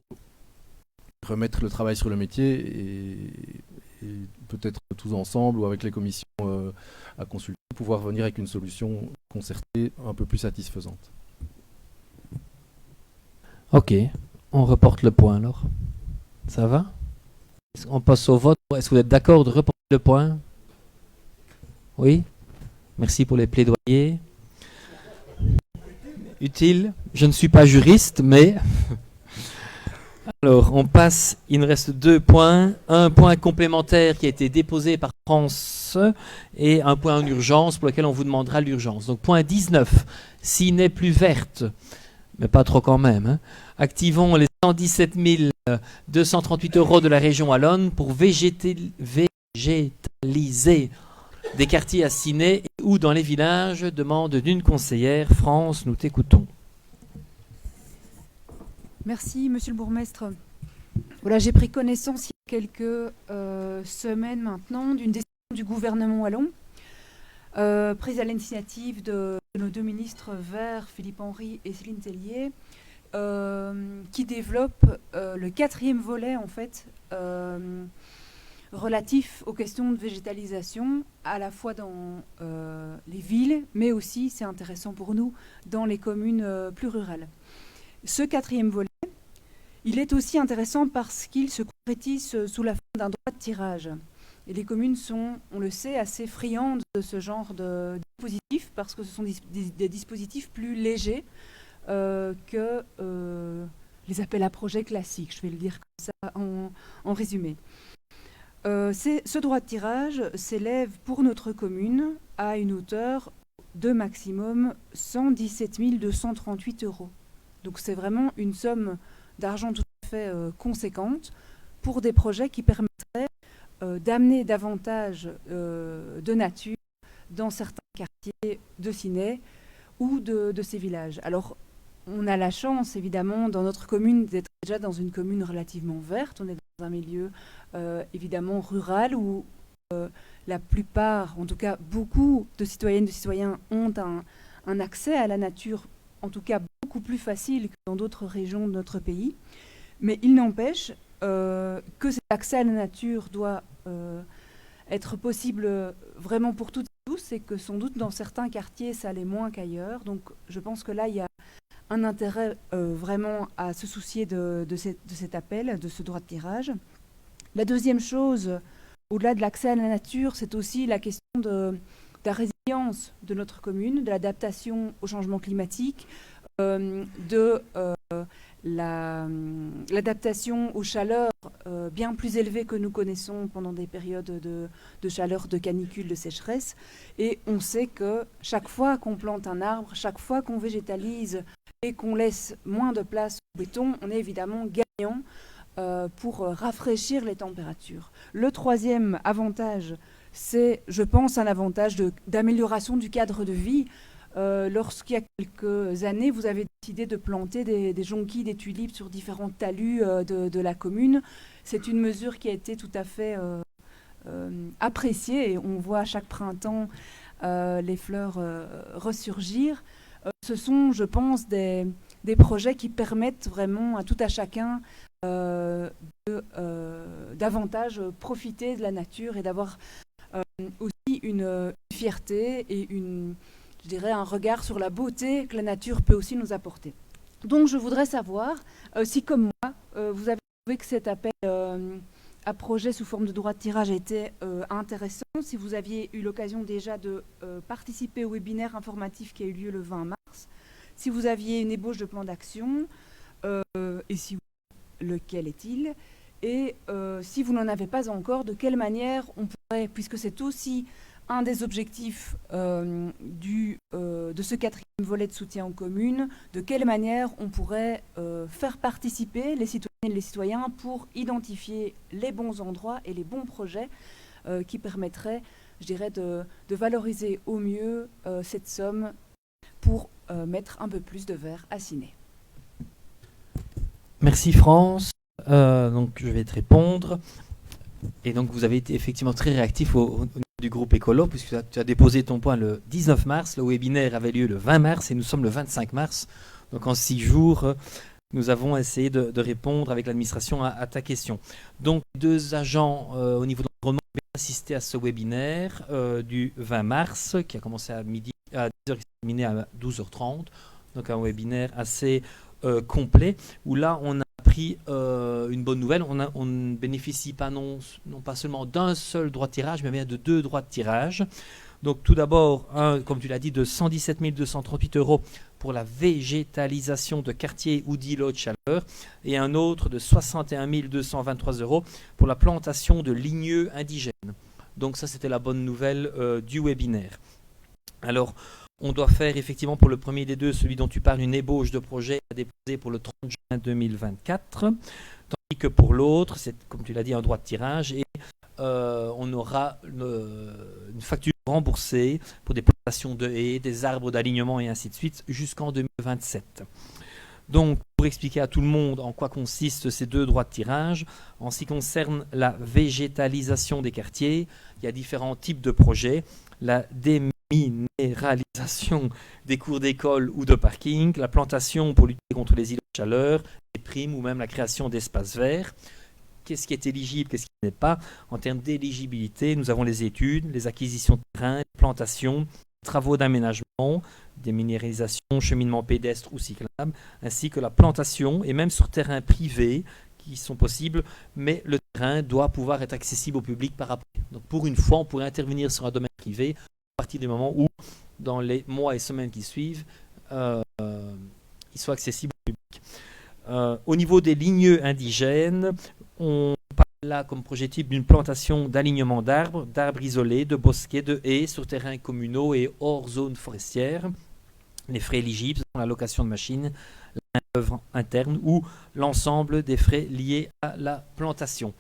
remettre le travail sur le métier et peut-être tous ensemble ou avec les commissions à consulter, pouvoir venir avec une solution concertée un peu plus satisfaisante. Ok, on reporte le point alors. Ça va? On passe au vote. Est-ce que vous êtes d'accord de reporter le point? Oui? Merci pour les plaidoyers. Utile. Je ne suis pas juriste, mais... Alors, on passe. Il nous reste 2 points. Un point complémentaire qui a été déposé par France et un point en urgence pour lequel on vous demandera l'urgence. Donc, point 19. S'il n'est plus verte, mais pas trop quand même, hein. Activons les 117 238 € de la région Wallonne pour végétaliser des quartiers assinés ou dans les villages, demande d'une conseillère. France, nous t'écoutons. Merci, monsieur le bourgmestre. Voilà, j'ai pris connaissance il y a quelques semaines maintenant d'une décision du gouvernement wallon, prise à l'initiative de nos deux ministres verts, Philippe Henry et Céline Tellier, qui développe le 4e volet en fait, relatif aux questions de végétalisation, à la fois dans les villes, mais aussi, c'est intéressant pour nous, dans les communes plus rurales. Ce 4e volet, il est aussi intéressant parce qu'il se concrétise sous la forme d'un droit de tirage. Et les communes sont, on le sait, assez friandes de ce genre de dispositifs parce que ce sont des dispositifs plus légers que les appels à projets classiques. Je vais le dire comme ça en résumé. Ce droit de tirage s'élève pour notre commune à une hauteur de maximum 117 238 €. Donc c'est vraiment une somme d'argent tout à fait conséquente pour des projets qui permettraient d'amener davantage de nature dans certains quartiers de Ciney ou de ces villages. Alors, on a la chance, évidemment, dans notre commune, d'être déjà dans une commune relativement verte. On est dans un milieu, évidemment, rural où la plupart, en tout cas beaucoup de citoyennes et de citoyens ont un accès à la nature, en tout cas beaucoup plus facile que dans d'autres régions de notre pays. Mais il n'empêche que cet accès à la nature doit être possible vraiment pour toutes et tous, et que sans doute dans certains quartiers ça l'est moins qu'ailleurs. Donc je pense que là il y a un intérêt vraiment à se soucier de cet appel, de ce droit de tirage. La deuxième chose, au-delà de l'accès à la nature, c'est aussi la question de la résilience de notre commune, de l'adaptation au changement climatique, de l'adaptation aux chaleurs bien plus élevées que nous connaissons pendant des périodes de chaleur, de canicule, de sécheresse. Et on sait que chaque fois qu'on plante un arbre, chaque fois qu'on végétalise et qu'on laisse moins de place au béton, on est évidemment gagnant pour rafraîchir les températures. Le troisième avantage, c'est, je pense, un avantage d'amélioration du cadre de vie. Lorsqu'il y a quelques années, vous avez décidé de planter des jonquilles, des tulipes sur différents talus de la commune. C'est une mesure qui a été tout à fait appréciée et on voit chaque printemps les fleurs ressurgir. Ce sont, je pense, des projets qui permettent vraiment à tout à chacun de davantage profiter de la nature et d'avoir aussi une fierté et je dirais un regard sur la beauté que la nature peut aussi nous apporter. Donc je voudrais savoir si, comme moi, vous avez trouvé que cet appel à projet sous forme de droit de tirage était intéressant, si vous aviez eu l'occasion déjà de participer au webinaire informatif qui a eu lieu le 20 mars, si vous aviez une ébauche de plan d'action, et si oui, lequel est-il, et si vous n'en avez pas encore, de quelle manière on pourrait, puisque c'est aussi un des objectifs de ce 4e volet de soutien aux communes, de quelle manière on pourrait faire participer les citoyennes et les citoyens pour identifier les bons endroits et les bons projets qui permettraient, je dirais, de valoriser au mieux cette somme pour mettre un peu plus de verre à Ciney. Merci France. Donc je vais te répondre. Et donc vous avez été effectivement très réactif au niveau du groupe Écolo, puisque tu as déposé ton point le 19 mars, le webinaire avait lieu le 20 mars et nous sommes le 25 mars. Donc en 6 jours, nous avons essayé de répondre avec l'administration à ta question. Donc 2 agents au niveau de l'environnement ont assisté à ce webinaire du 20 mars, qui a commencé à midi, à 10h et terminé à 12h30. Donc un webinaire assez complet, où là on a pris une bonne nouvelle. On ne bénéficie pas non pas seulement d'un seul droit de tirage, mais bien de 2 droits de tirage. Donc tout d'abord, un, comme tu l'as dit, de 117 238 € pour la végétalisation de quartiers ou d'îlots de chaleur, et un autre de 61 223 € pour la plantation de ligneux indigènes. Donc ça, c'était la bonne nouvelle du webinaire. Alors, on doit faire effectivement pour le premier des deux, celui dont tu parles, une ébauche de projet à déposer pour le 30 juin 2024, tandis que pour l'autre, c'est, comme tu l'as dit, un droit de tirage. Et on aura une facture remboursée pour des plantations de haies, des arbres d'alignement et ainsi de suite jusqu'en 2027. Donc, pour expliquer à tout le monde en quoi consistent ces deux droits de tirage, en ce qui concerne la végétalisation des quartiers, il y a différents types de projets. La déminéralisation des cours d'école ou de parking, la plantation pour lutter contre les îlots de chaleur, les primes ou même la création d'espaces verts. Qu'est-ce qui est éligible, qu'est-ce qui n'est pas? En termes d'éligibilité, nous avons les études, les acquisitions de terrain, les plantations, les travaux d'aménagement, des minéralisations, cheminement pédestre ou cyclable, ainsi que la plantation, et même sur terrain privé qui sont possibles, mais le terrain doit pouvoir être accessible au public par après. Donc pour une fois, on pourrait intervenir sur un domaine privé à partir du moment où, dans les mois et semaines qui suivent, il soit accessible au public. Au niveau des lignes indigènes, on parle là comme projet type d'une plantation d'alignement d'arbres, d'arbres isolés, de bosquets, de haies sur terrains communaux et hors zone forestière. Les frais éligibles sont la location de machines, la main-d'œuvre interne ou l'ensemble des frais liés à la plantation.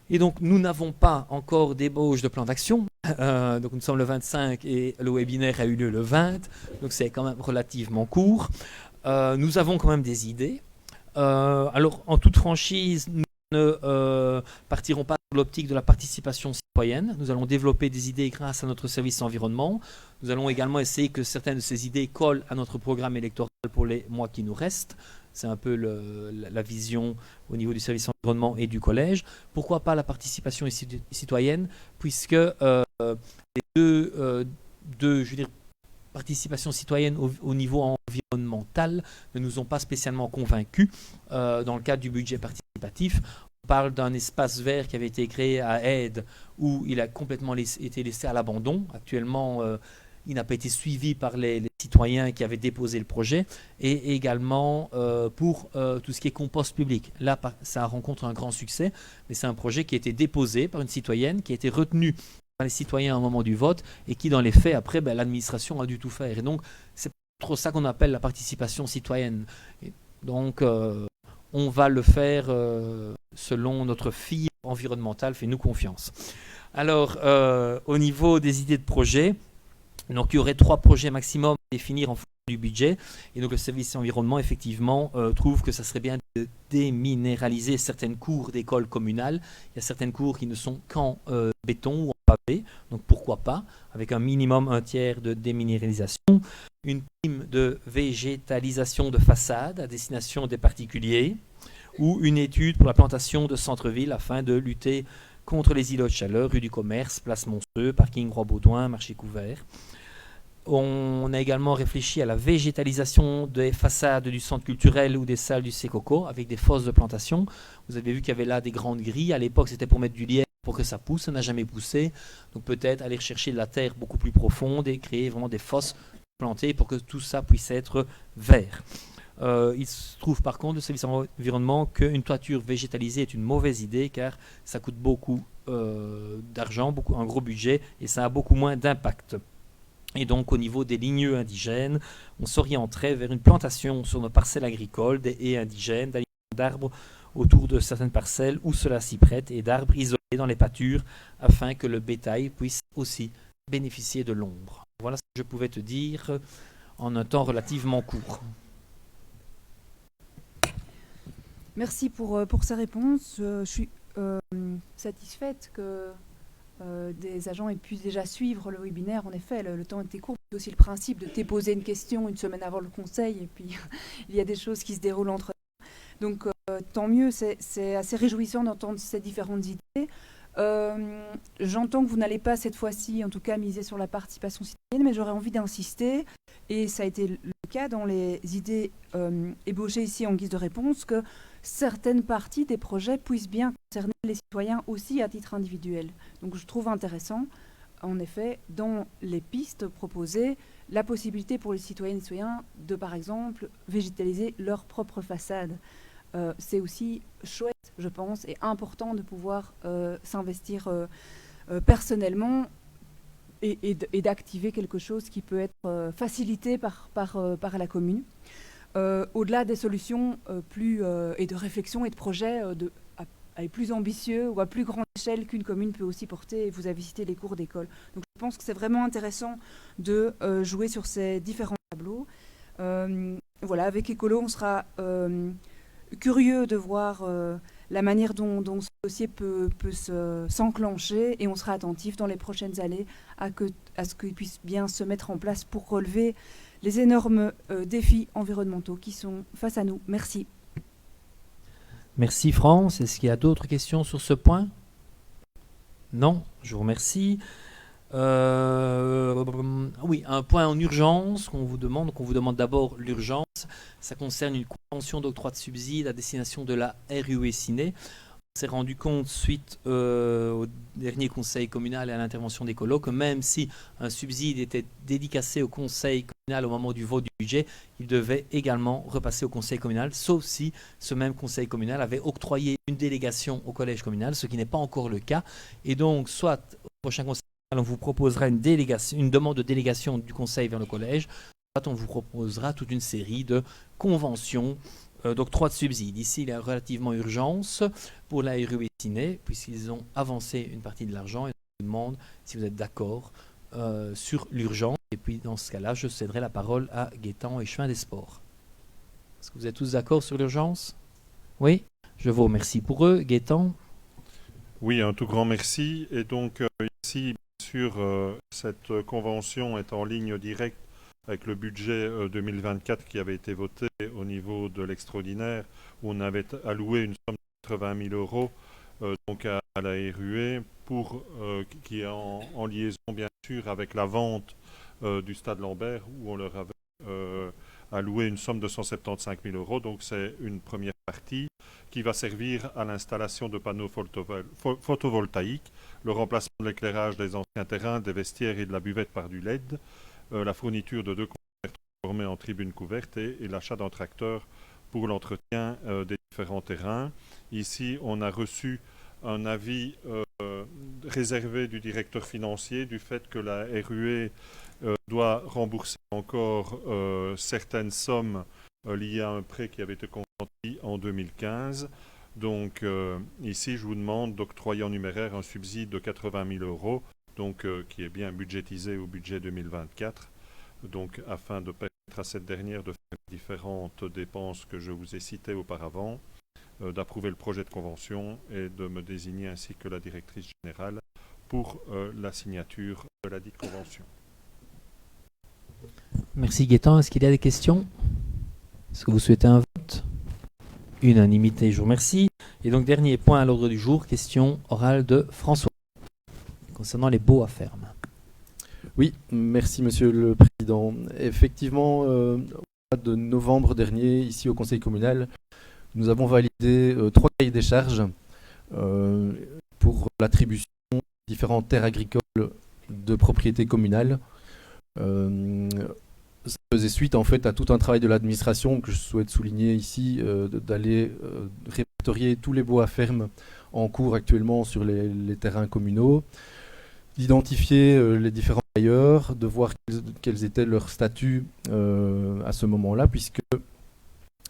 Et donc, nous n'avons pas encore d'ébauche de plan d'action. Donc, nous sommes le 25 et le webinaire a eu lieu le 20. Donc, c'est quand même relativement court. Nous avons quand même des idées. Alors, en toute franchise, nous ne partirons pas dans l'optique de la participation citoyenne. Nous allons développer des idées grâce à notre service environnement. Nous allons également essayer que certaines de ces idées collent à notre programme électoral pour les mois qui nous restent. C'est un peu la vision au niveau du service environnement et du collège. Pourquoi pas la participation citoyenne, puisque les deux je veux dire, participations citoyennes au niveau environnemental ne nous ont pas spécialement convaincus dans le cadre du budget participatif. On parle d'un espace vert qui avait été créé à Aide où il a complètement été laissé à l'abandon. Actuellement, il n'a pas été suivi par les citoyens qui avaient déposé le projet, et également pour tout ce qui est compost public. Là, ça rencontre un grand succès, mais c'est un projet qui a été déposé par une citoyenne, qui a été retenu par les citoyens au moment du vote, et qui, dans les faits, après, l'administration a dû tout faire. Et donc, c'est trop ça qu'on appelle la participation citoyenne. Et donc, on va le faire selon notre fibre environnementale, fais-nous confiance. Alors, au niveau des idées de projet, donc il y aurait 3 projets maximum à définir en fonction du budget, et donc le service environnement effectivement trouve que ça serait bien de déminéraliser certaines cours d'écoles communales. Il y a certaines cours qui ne sont qu'en béton ou en pavé, donc pourquoi pas, avec un minimum 1/3 de déminéralisation, une prime de végétalisation de façade à destination des particuliers, ou une étude pour la plantation de centre-ville afin de lutter contre les îlots de chaleur, rue du Commerce, place Montreux, parking Roi-Baudouin, marché couvert. On a également réfléchi à la végétalisation des façades du centre culturel ou des salles du Sécoco avec des fosses de plantation. Vous avez vu qu'il y avait là des grandes grilles. À l'époque, c'était pour mettre du lierre pour que ça pousse. Ça n'a jamais poussé. Donc peut-être aller chercher de la terre beaucoup plus profonde et créer vraiment des fosses plantées pour que tout ça puisse être vert. Il se trouve par contre, le service environnement, qu'une toiture végétalisée est une mauvaise idée car ça coûte beaucoup d'argent, un gros budget, et ça a beaucoup moins d'impact. Et donc au niveau des lignes indigènes, on s'orienterait vers une plantation sur nos parcelles agricoles, des haies indigènes, d'arbres autour de certaines parcelles où cela s'y prête, et d'arbres isolés dans les pâtures afin que le bétail puisse aussi bénéficier de l'ombre. Voilà ce que je pouvais te dire en un temps relativement court. Merci pour ces réponses. Je suis satisfaite que des agents aient pu déjà suivre le webinaire. En effet, le temps était court. C'est aussi le principe de déposer une question une semaine avant le conseil, et puis il y a des choses qui se déroulent entre temps. Donc tant mieux, c'est assez réjouissant d'entendre ces différentes idées. J'entends que vous n'allez pas cette fois-ci, en tout cas, miser sur la participation citoyenne, mais j'aurais envie d'insister, et ça a été le cas dans les idées ébauchées ici en guise de réponse, que certaines parties des projets puissent bien concerner les citoyens aussi à titre individuel. Donc je trouve intéressant, en effet, dans les pistes proposées, la possibilité pour les citoyennes et citoyens de, par exemple, végétaliser leur propre façade. C'est aussi chouette, je pense, et important de pouvoir s'investir personnellement et d'activer quelque chose qui peut être facilité par la commune. Au-delà des solutions et de réflexion et de projets plus ambitieux ou à plus grande échelle qu'une commune peut aussi porter. Et vous avez cité les cours d'école. Donc je pense que c'est vraiment intéressant de jouer sur ces différents tableaux. Voilà, avec Écolo, on sera curieux de voir la manière dont ce dossier peut s'enclencher, et on sera attentif dans les prochaines années à ce qu'il puisse bien se mettre en place pour relever les énormes défis environnementaux qui sont face à nous. Merci. Merci France. Est-ce qu'il y a d'autres questions sur ce point? Non, je vous remercie. Oui, un point en urgence qu'on vous demande. Donc on vous demande d'abord l'urgence. Ça concerne une convention d'octroi de subsides à destination de la RUE Ciné. On s'est rendu compte suite au dernier conseil communal et à l'intervention des colocs que même si un subside était dédicacé au conseil communal au moment du vote du budget, il devait également repasser au conseil communal, sauf si ce même conseil communal avait octroyé une délégation au collège communal, ce qui n'est pas encore le cas. Et donc, soit au prochain conseil communal, on vous proposera une demande de délégation du conseil vers le collège, soit on vous proposera toute une série de conventions d'octroi de subsides. Ici, il y a relativement urgence pour la RUE Ciné, puisqu'ils ont avancé une partie de l'argent, et je vous demande si vous êtes d'accord sur l'urgence. Et puis, dans ce cas-là, je céderai la parole à Gaëtan et Chemin des Sports. Est-ce que vous êtes tous d'accord sur l'urgence? Oui, je vous remercie pour eux. Gaëtan? Oui, un tout grand merci. Et donc, ici, bien sûr, cette convention est en ligne directe avec le budget 2024 qui avait été voté au niveau de l'extraordinaire, où on avait alloué une somme de 80 000 euros donc à la RUE, qui est en liaison bien sûr avec la vente du Stade Lambert, où on leur avait alloué une somme de 175 000 euros. Donc c'est une première partie qui va servir à l'installation de panneaux photovoltaïques, le remplacement de l'éclairage des anciens terrains, des vestiaires et de la buvette par du LED, la fourniture de 2 concerts transformés en tribunes couvertes et l'achat d'un tracteur pour l'entretien des différents terrains. Ici, on a reçu un avis réservé du directeur financier du fait que la RUE doit rembourser encore certaines sommes liées à un prêt qui avait été consenti en 2015. Donc ici, je vous demande d'octroyer en numéraire un subside de 80 000 euros, donc, qui est bien budgétisé au budget 2024, donc, afin de permettre à cette dernière de faire les différentes dépenses que je vous ai citées auparavant, d'approuver le projet de convention et de me désigner ainsi que la directrice générale pour la signature de la dite convention. Merci Gaëtan. Est-ce qu'il y a des questions? Est-ce que vous souhaitez un vote? Unanimité, je vous remercie. Et donc, dernier point à l'ordre du jour, question orale de François concernant les baux à ferme. Oui, merci Monsieur le Président. Effectivement, au mois de novembre dernier, ici au Conseil communal, nous avons validé 3 cahiers des charges pour l'attribution de différentes terres agricoles de propriété communale. Ça faisait suite en fait à tout un travail de l'administration que je souhaite souligner ici, d'aller répertorier tous les baux à ferme en cours actuellement sur les terrains communaux, d'identifier les différents bailleurs, de voir quels étaient leurs statuts à ce moment-là, puisque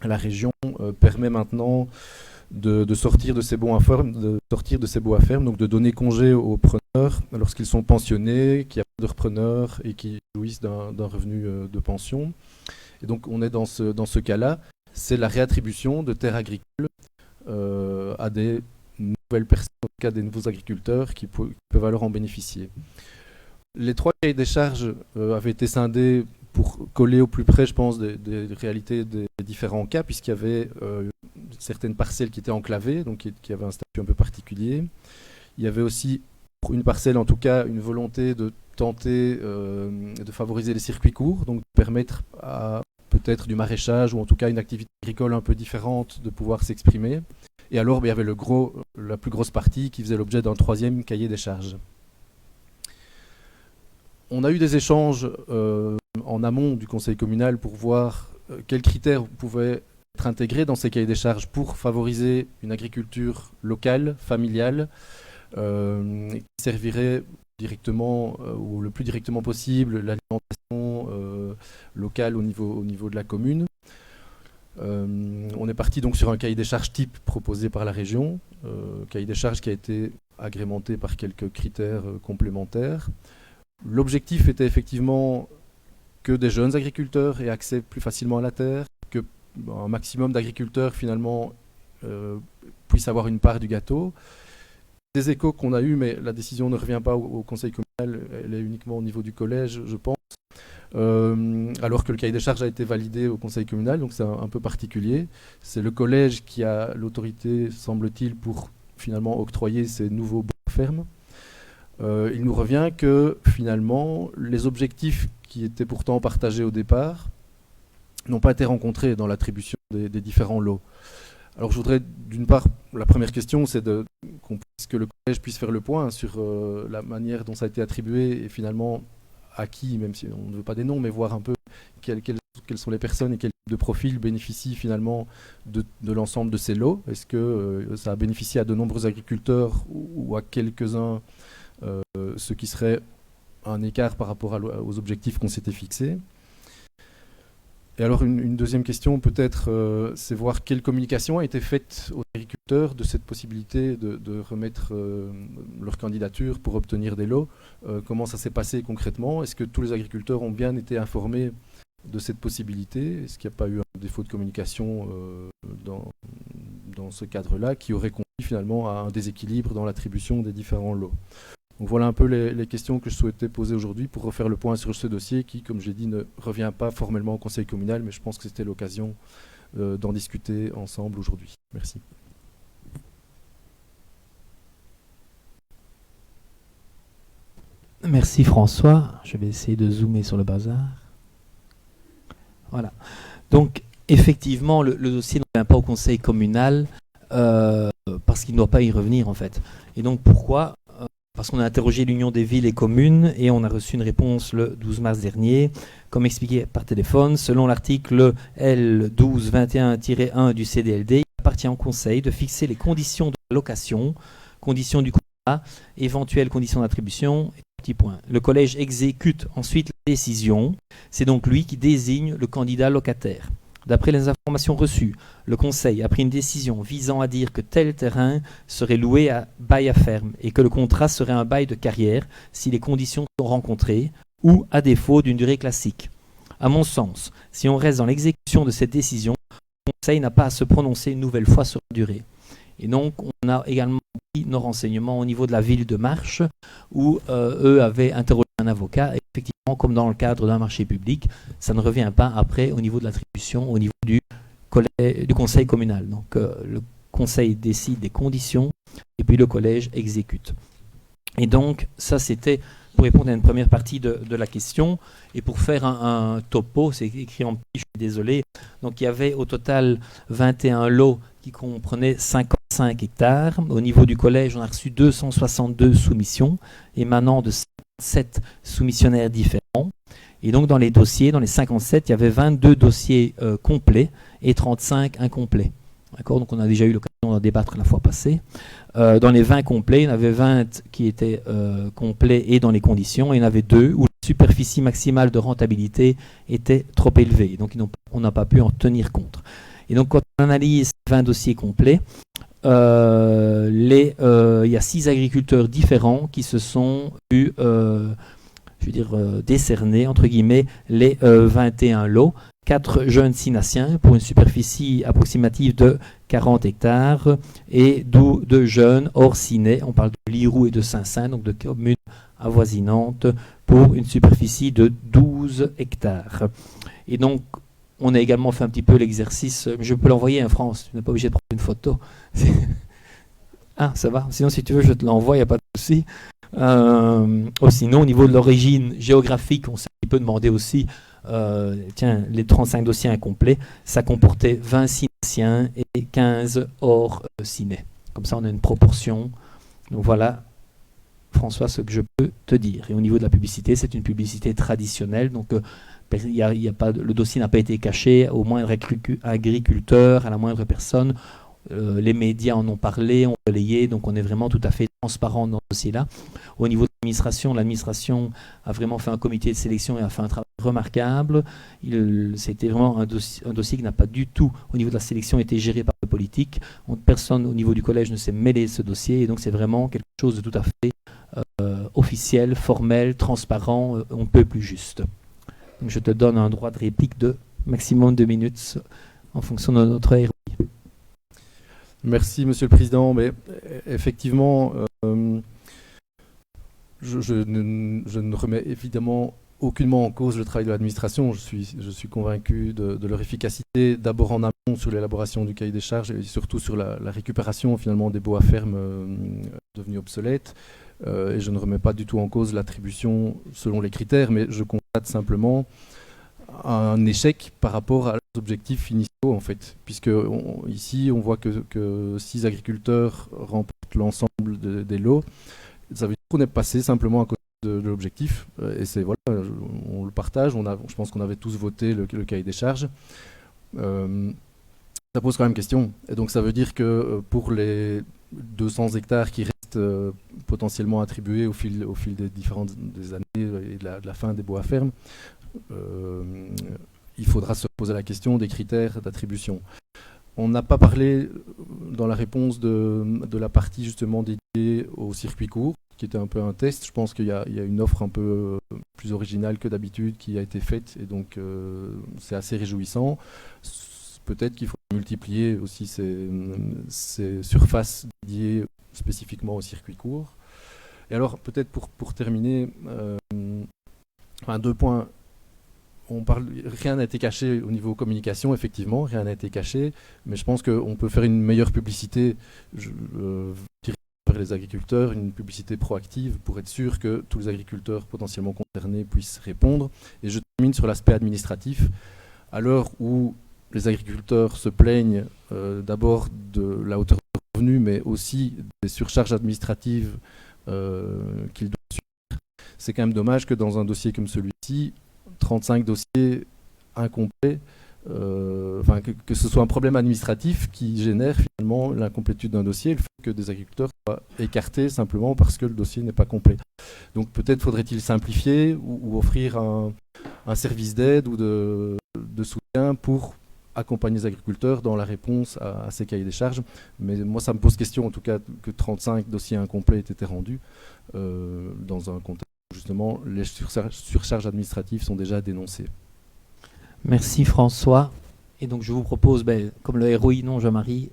la région permet maintenant de sortir de ces baux à ferme, donc de donner congé aux preneurs lorsqu'ils sont pensionnés, qu'il n'y a pas de repreneurs et qui jouissent d'un revenu de pension. Et donc on est dans ce cas-là, c'est la réattribution de terres agricoles à des nouvelles personnes, en tout cas des nouveaux agriculteurs qui peuvent alors en bénéficier. Les 3 cahiers des charges avaient été scindés pour coller au plus près, je pense, des réalités des différents cas, puisqu'il y avait certaines parcelles qui étaient enclavées, donc qui avaient un statut un peu particulier. Il y avait aussi, pour une parcelle en tout cas, une volonté de tenter de favoriser les circuits courts, donc de permettre à peut-être du maraîchage ou en tout cas une activité agricole un peu différente de pouvoir s'exprimer. Et alors, il y avait la plus grosse partie qui faisait l'objet d'un 3e cahier des charges. On a eu des échanges en amont du conseil communal pour voir quels critères pouvaient être intégrés dans ces cahiers des charges pour favoriser une agriculture locale, familiale, qui servirait directement ou le plus directement possible l'alimentation locale au niveau de la commune. On est parti donc sur un cahier des charges type proposé par la région, cahier des charges qui a été agrémenté par quelques critères complémentaires. L'objectif était effectivement que des jeunes agriculteurs aient accès plus facilement à la terre, que un maximum d'agriculteurs finalement puissent avoir une part du gâteau. Des échos qu'on a eus, mais la décision ne revient pas au conseil communal, elle est uniquement au niveau du collège, je pense. Alors que le cahier des charges a été validé au conseil communal, donc c'est un peu particulier. C'est le collège qui a l'autorité, semble-t-il, pour finalement octroyer ces nouveaux baux fermes. Il nous revient que finalement, les objectifs qui étaient pourtant partagés au départ n'ont pas été rencontrés dans l'attribution des différents lots. Alors je voudrais, d'une part, la première question, c'est que le collège puisse faire le point sur la manière dont ça a été attribué et finalement à qui, même si on ne veut pas des noms, mais voir un peu quelles sont les personnes et quel type de profil bénéficient finalement de l'ensemble de ces lots. Est-ce que ça a bénéficié à de nombreux agriculteurs ou à quelques-uns, ce qui serait un écart par rapport aux objectifs qu'on s'était fixés? Et alors une deuxième question peut-être, c'est voir quelle communication a été faite aux agriculteurs de cette possibilité de remettre leur candidature pour obtenir des lots. Comment ça s'est passé concrètement? Est-ce que tous les agriculteurs ont bien été informés de cette possibilité? Est-ce qu'il n'y a pas eu un défaut de communication dans ce cadre-là qui aurait conduit finalement à un déséquilibre dans l'attribution des différents lots? Donc voilà un peu les questions que je souhaitais poser aujourd'hui pour refaire le point sur ce dossier qui, comme j'ai dit, ne revient pas formellement au conseil communal, mais je pense que c'était l'occasion d'en discuter ensemble aujourd'hui. Merci. Merci François. Je vais essayer de zoomer sur le bazar. Voilà. Donc, effectivement, le dossier ne revient pas au conseil communal parce qu'il ne doit pas y revenir, en fait. Et donc, pourquoi ? Parce qu'on a interrogé l'Union des villes et communes et on a reçu une réponse le 12 mars dernier. Comme expliqué par téléphone, selon l'article L1221-1 du CDLD, il appartient au Conseil de fixer les conditions de la location, conditions du contrat, éventuelles conditions d'attribution. Petit point. Le collège exécute ensuite la décision. C'est donc lui qui désigne le candidat locataire. D'après les informations reçues, le Conseil a pris une décision visant à dire que tel terrain serait loué à bail à ferme et que le contrat serait un bail de carrière si les conditions sont rencontrées ou à défaut d'une durée classique. À mon sens, si on reste dans l'exécution de cette décision, le Conseil n'a pas à se prononcer une nouvelle fois sur la durée. Et donc, on a également pris nos renseignements au niveau de la ville de Marche où eux avaient interrogé un avocat. Et effectivement, comme dans le cadre d'un marché public, ça ne revient pas après au niveau de l'attribution, au niveau du conseil communal. Donc, le conseil décide des conditions et puis le collège exécute. Et donc, ça c'était pour répondre à une première partie de la question. Et pour faire un topo, c'est écrit en petit, je suis désolé. Donc, il y avait au total 21 lots qui comprenaient 55 hectares. Au niveau du collège, on a reçu 262 soumissions émanant de 7 soumissionnaires différents. Et donc, dans les dossiers, dans les 57, il y avait 22 dossiers complets et 35 incomplets. D'accord, donc on a déjà eu l'occasion d'en débattre la fois passée. Dans les 20 complets, il y en avait 20 qui étaient complets et dans les conditions, et il y en avait 2 où la superficie maximale de rentabilité était trop élevée. Donc on n'a pas pu en tenir compte. Et donc quand on analyse 20 dossiers complets, il y a 6 agriculteurs différents qui se sont vus décerner, entre guillemets, les 21 lots. 4 jeunes synassiens pour une superficie approximative de 40 hectares et 2 jeunes hors Ciney, on parle de Lirou et de Saint-Saint, donc de communes avoisinantes, pour une superficie de 12 hectares. Et donc, on a également fait un petit peu l'exercice, je peux l'envoyer en France, tu n'es pas obligé de prendre une photo. Ah, ça va, sinon si tu veux, je te l'envoie, il n'y a pas de souci. Sinon, au niveau de l'origine géographique, on s'est un petit peu demandé aussi, les 35 dossiers incomplets, ça comportait 20 synassiens et 15 hors Ciney. Comme ça, on a une proportion. Donc voilà, François, ce que je peux te dire. Et au niveau de la publicité, c'est une publicité traditionnelle. Donc, le dossier n'a pas été caché au moindre agriculteur, à la moindre personne. Les médias en ont parlé, ont relayé, donc on est vraiment tout à fait transparent dans ce dossier-là. Au niveau de l'administration a vraiment fait un comité de sélection et a fait un travail remarquable. C'était vraiment un dossier qui n'a pas du tout, au niveau de la sélection, été géré par le politique. Personne au niveau du collège ne s'est mêlé de ce dossier, et donc c'est vraiment quelque chose de tout à fait officiel, formel, transparent, on ne peut plus juste. Donc je te donne un droit de réplique de maximum 2 minutes en fonction de notre ROI. Merci, Monsieur le Président. Mais effectivement, je ne remets évidemment aucunement en cause le travail de l'administration. Je suis convaincu de leur efficacité, d'abord en amont sur l'élaboration du cahier des charges et surtout sur la récupération finalement des baux à ferme devenus obsolètes. Et je ne remets pas du tout en cause l'attribution selon les critères, mais je constate simplement un échec par rapport à leurs objectifs initiaux en fait, puisque ici on voit que 6 agriculteurs remportent l'ensemble des lots. Ça veut dire qu'on est passé simplement à côté de l'objectif, et c'est voilà, on le partage. Je pense qu'on avait tous voté le cahier des charges. Ça pose quand même question, et donc ça veut dire que pour les 200 hectares qui restent potentiellement attribués au fil des années et de la fin des bois à ferme, il faudra se poser la question des critères d'attribution. On n'a pas parlé dans la réponse de la partie justement dédiée au circuit court, qui était un peu un test. Je pense qu'il y a une offre un peu plus originale que d'habitude qui a été faite, et donc c'est assez réjouissant. Peut-être qu'il faut multiplier aussi ces surfaces dédiées spécifiquement au circuit court. Et alors peut-être pour terminer, 2 points. Rien n'a été caché au niveau communication, effectivement, rien n'a été caché, mais je pense qu'on peut faire une meilleure publicité vers les agriculteurs, une publicité proactive pour être sûr que tous les agriculteurs potentiellement concernés puissent répondre. Et je termine sur l'aspect administratif. À l'heure où les agriculteurs se plaignent d'abord de la hauteur de revenus, mais aussi des surcharges administratives qu'ils doivent subir, c'est quand même dommage que dans un dossier comme celui-ci, 35 dossiers incomplets, que ce soit un problème administratif qui génère finalement l'incomplétude d'un dossier, le fait que des agriculteurs soient écartés simplement parce que le dossier n'est pas complet. Donc peut-être faudrait-il simplifier ou offrir un service d'aide ou de soutien pour accompagner les agriculteurs dans la réponse à ces cahiers des charges. Mais moi, ça me pose question, en tout cas, que 35 dossiers incomplets aient été rendus dans un contexte où, justement, les surcharges administratives sont déjà dénoncées. Merci François. Et donc, je vous propose, comme le ROI, non, Jean-Marie,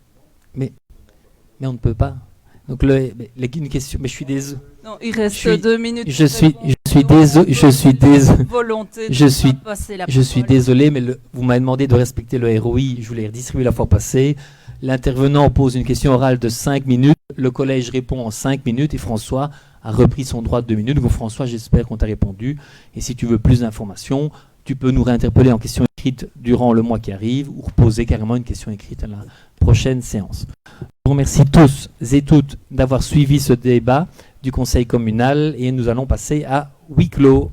mais on ne peut pas. Donc, une question, mais je suis désolé. Non, il reste 2 minutes. Je suis désolé, mais vous m'avez demandé de respecter le ROI. Je vous l'ai redistribué la fois passée. L'intervenant pose une question orale de 5 minutes. Le collège répond en 5 minutes et François a repris son droit de 2 minutes. Donc, François, j'espère qu'on t'a répondu. Et si tu veux plus d'informations, tu peux nous réinterpeller en question écrite durant le mois qui arrive ou reposer carrément une question écrite à la prochaine séance. Je vous remercie tous et toutes d'avoir suivi ce débat du Conseil communal et nous allons passer à huis clos.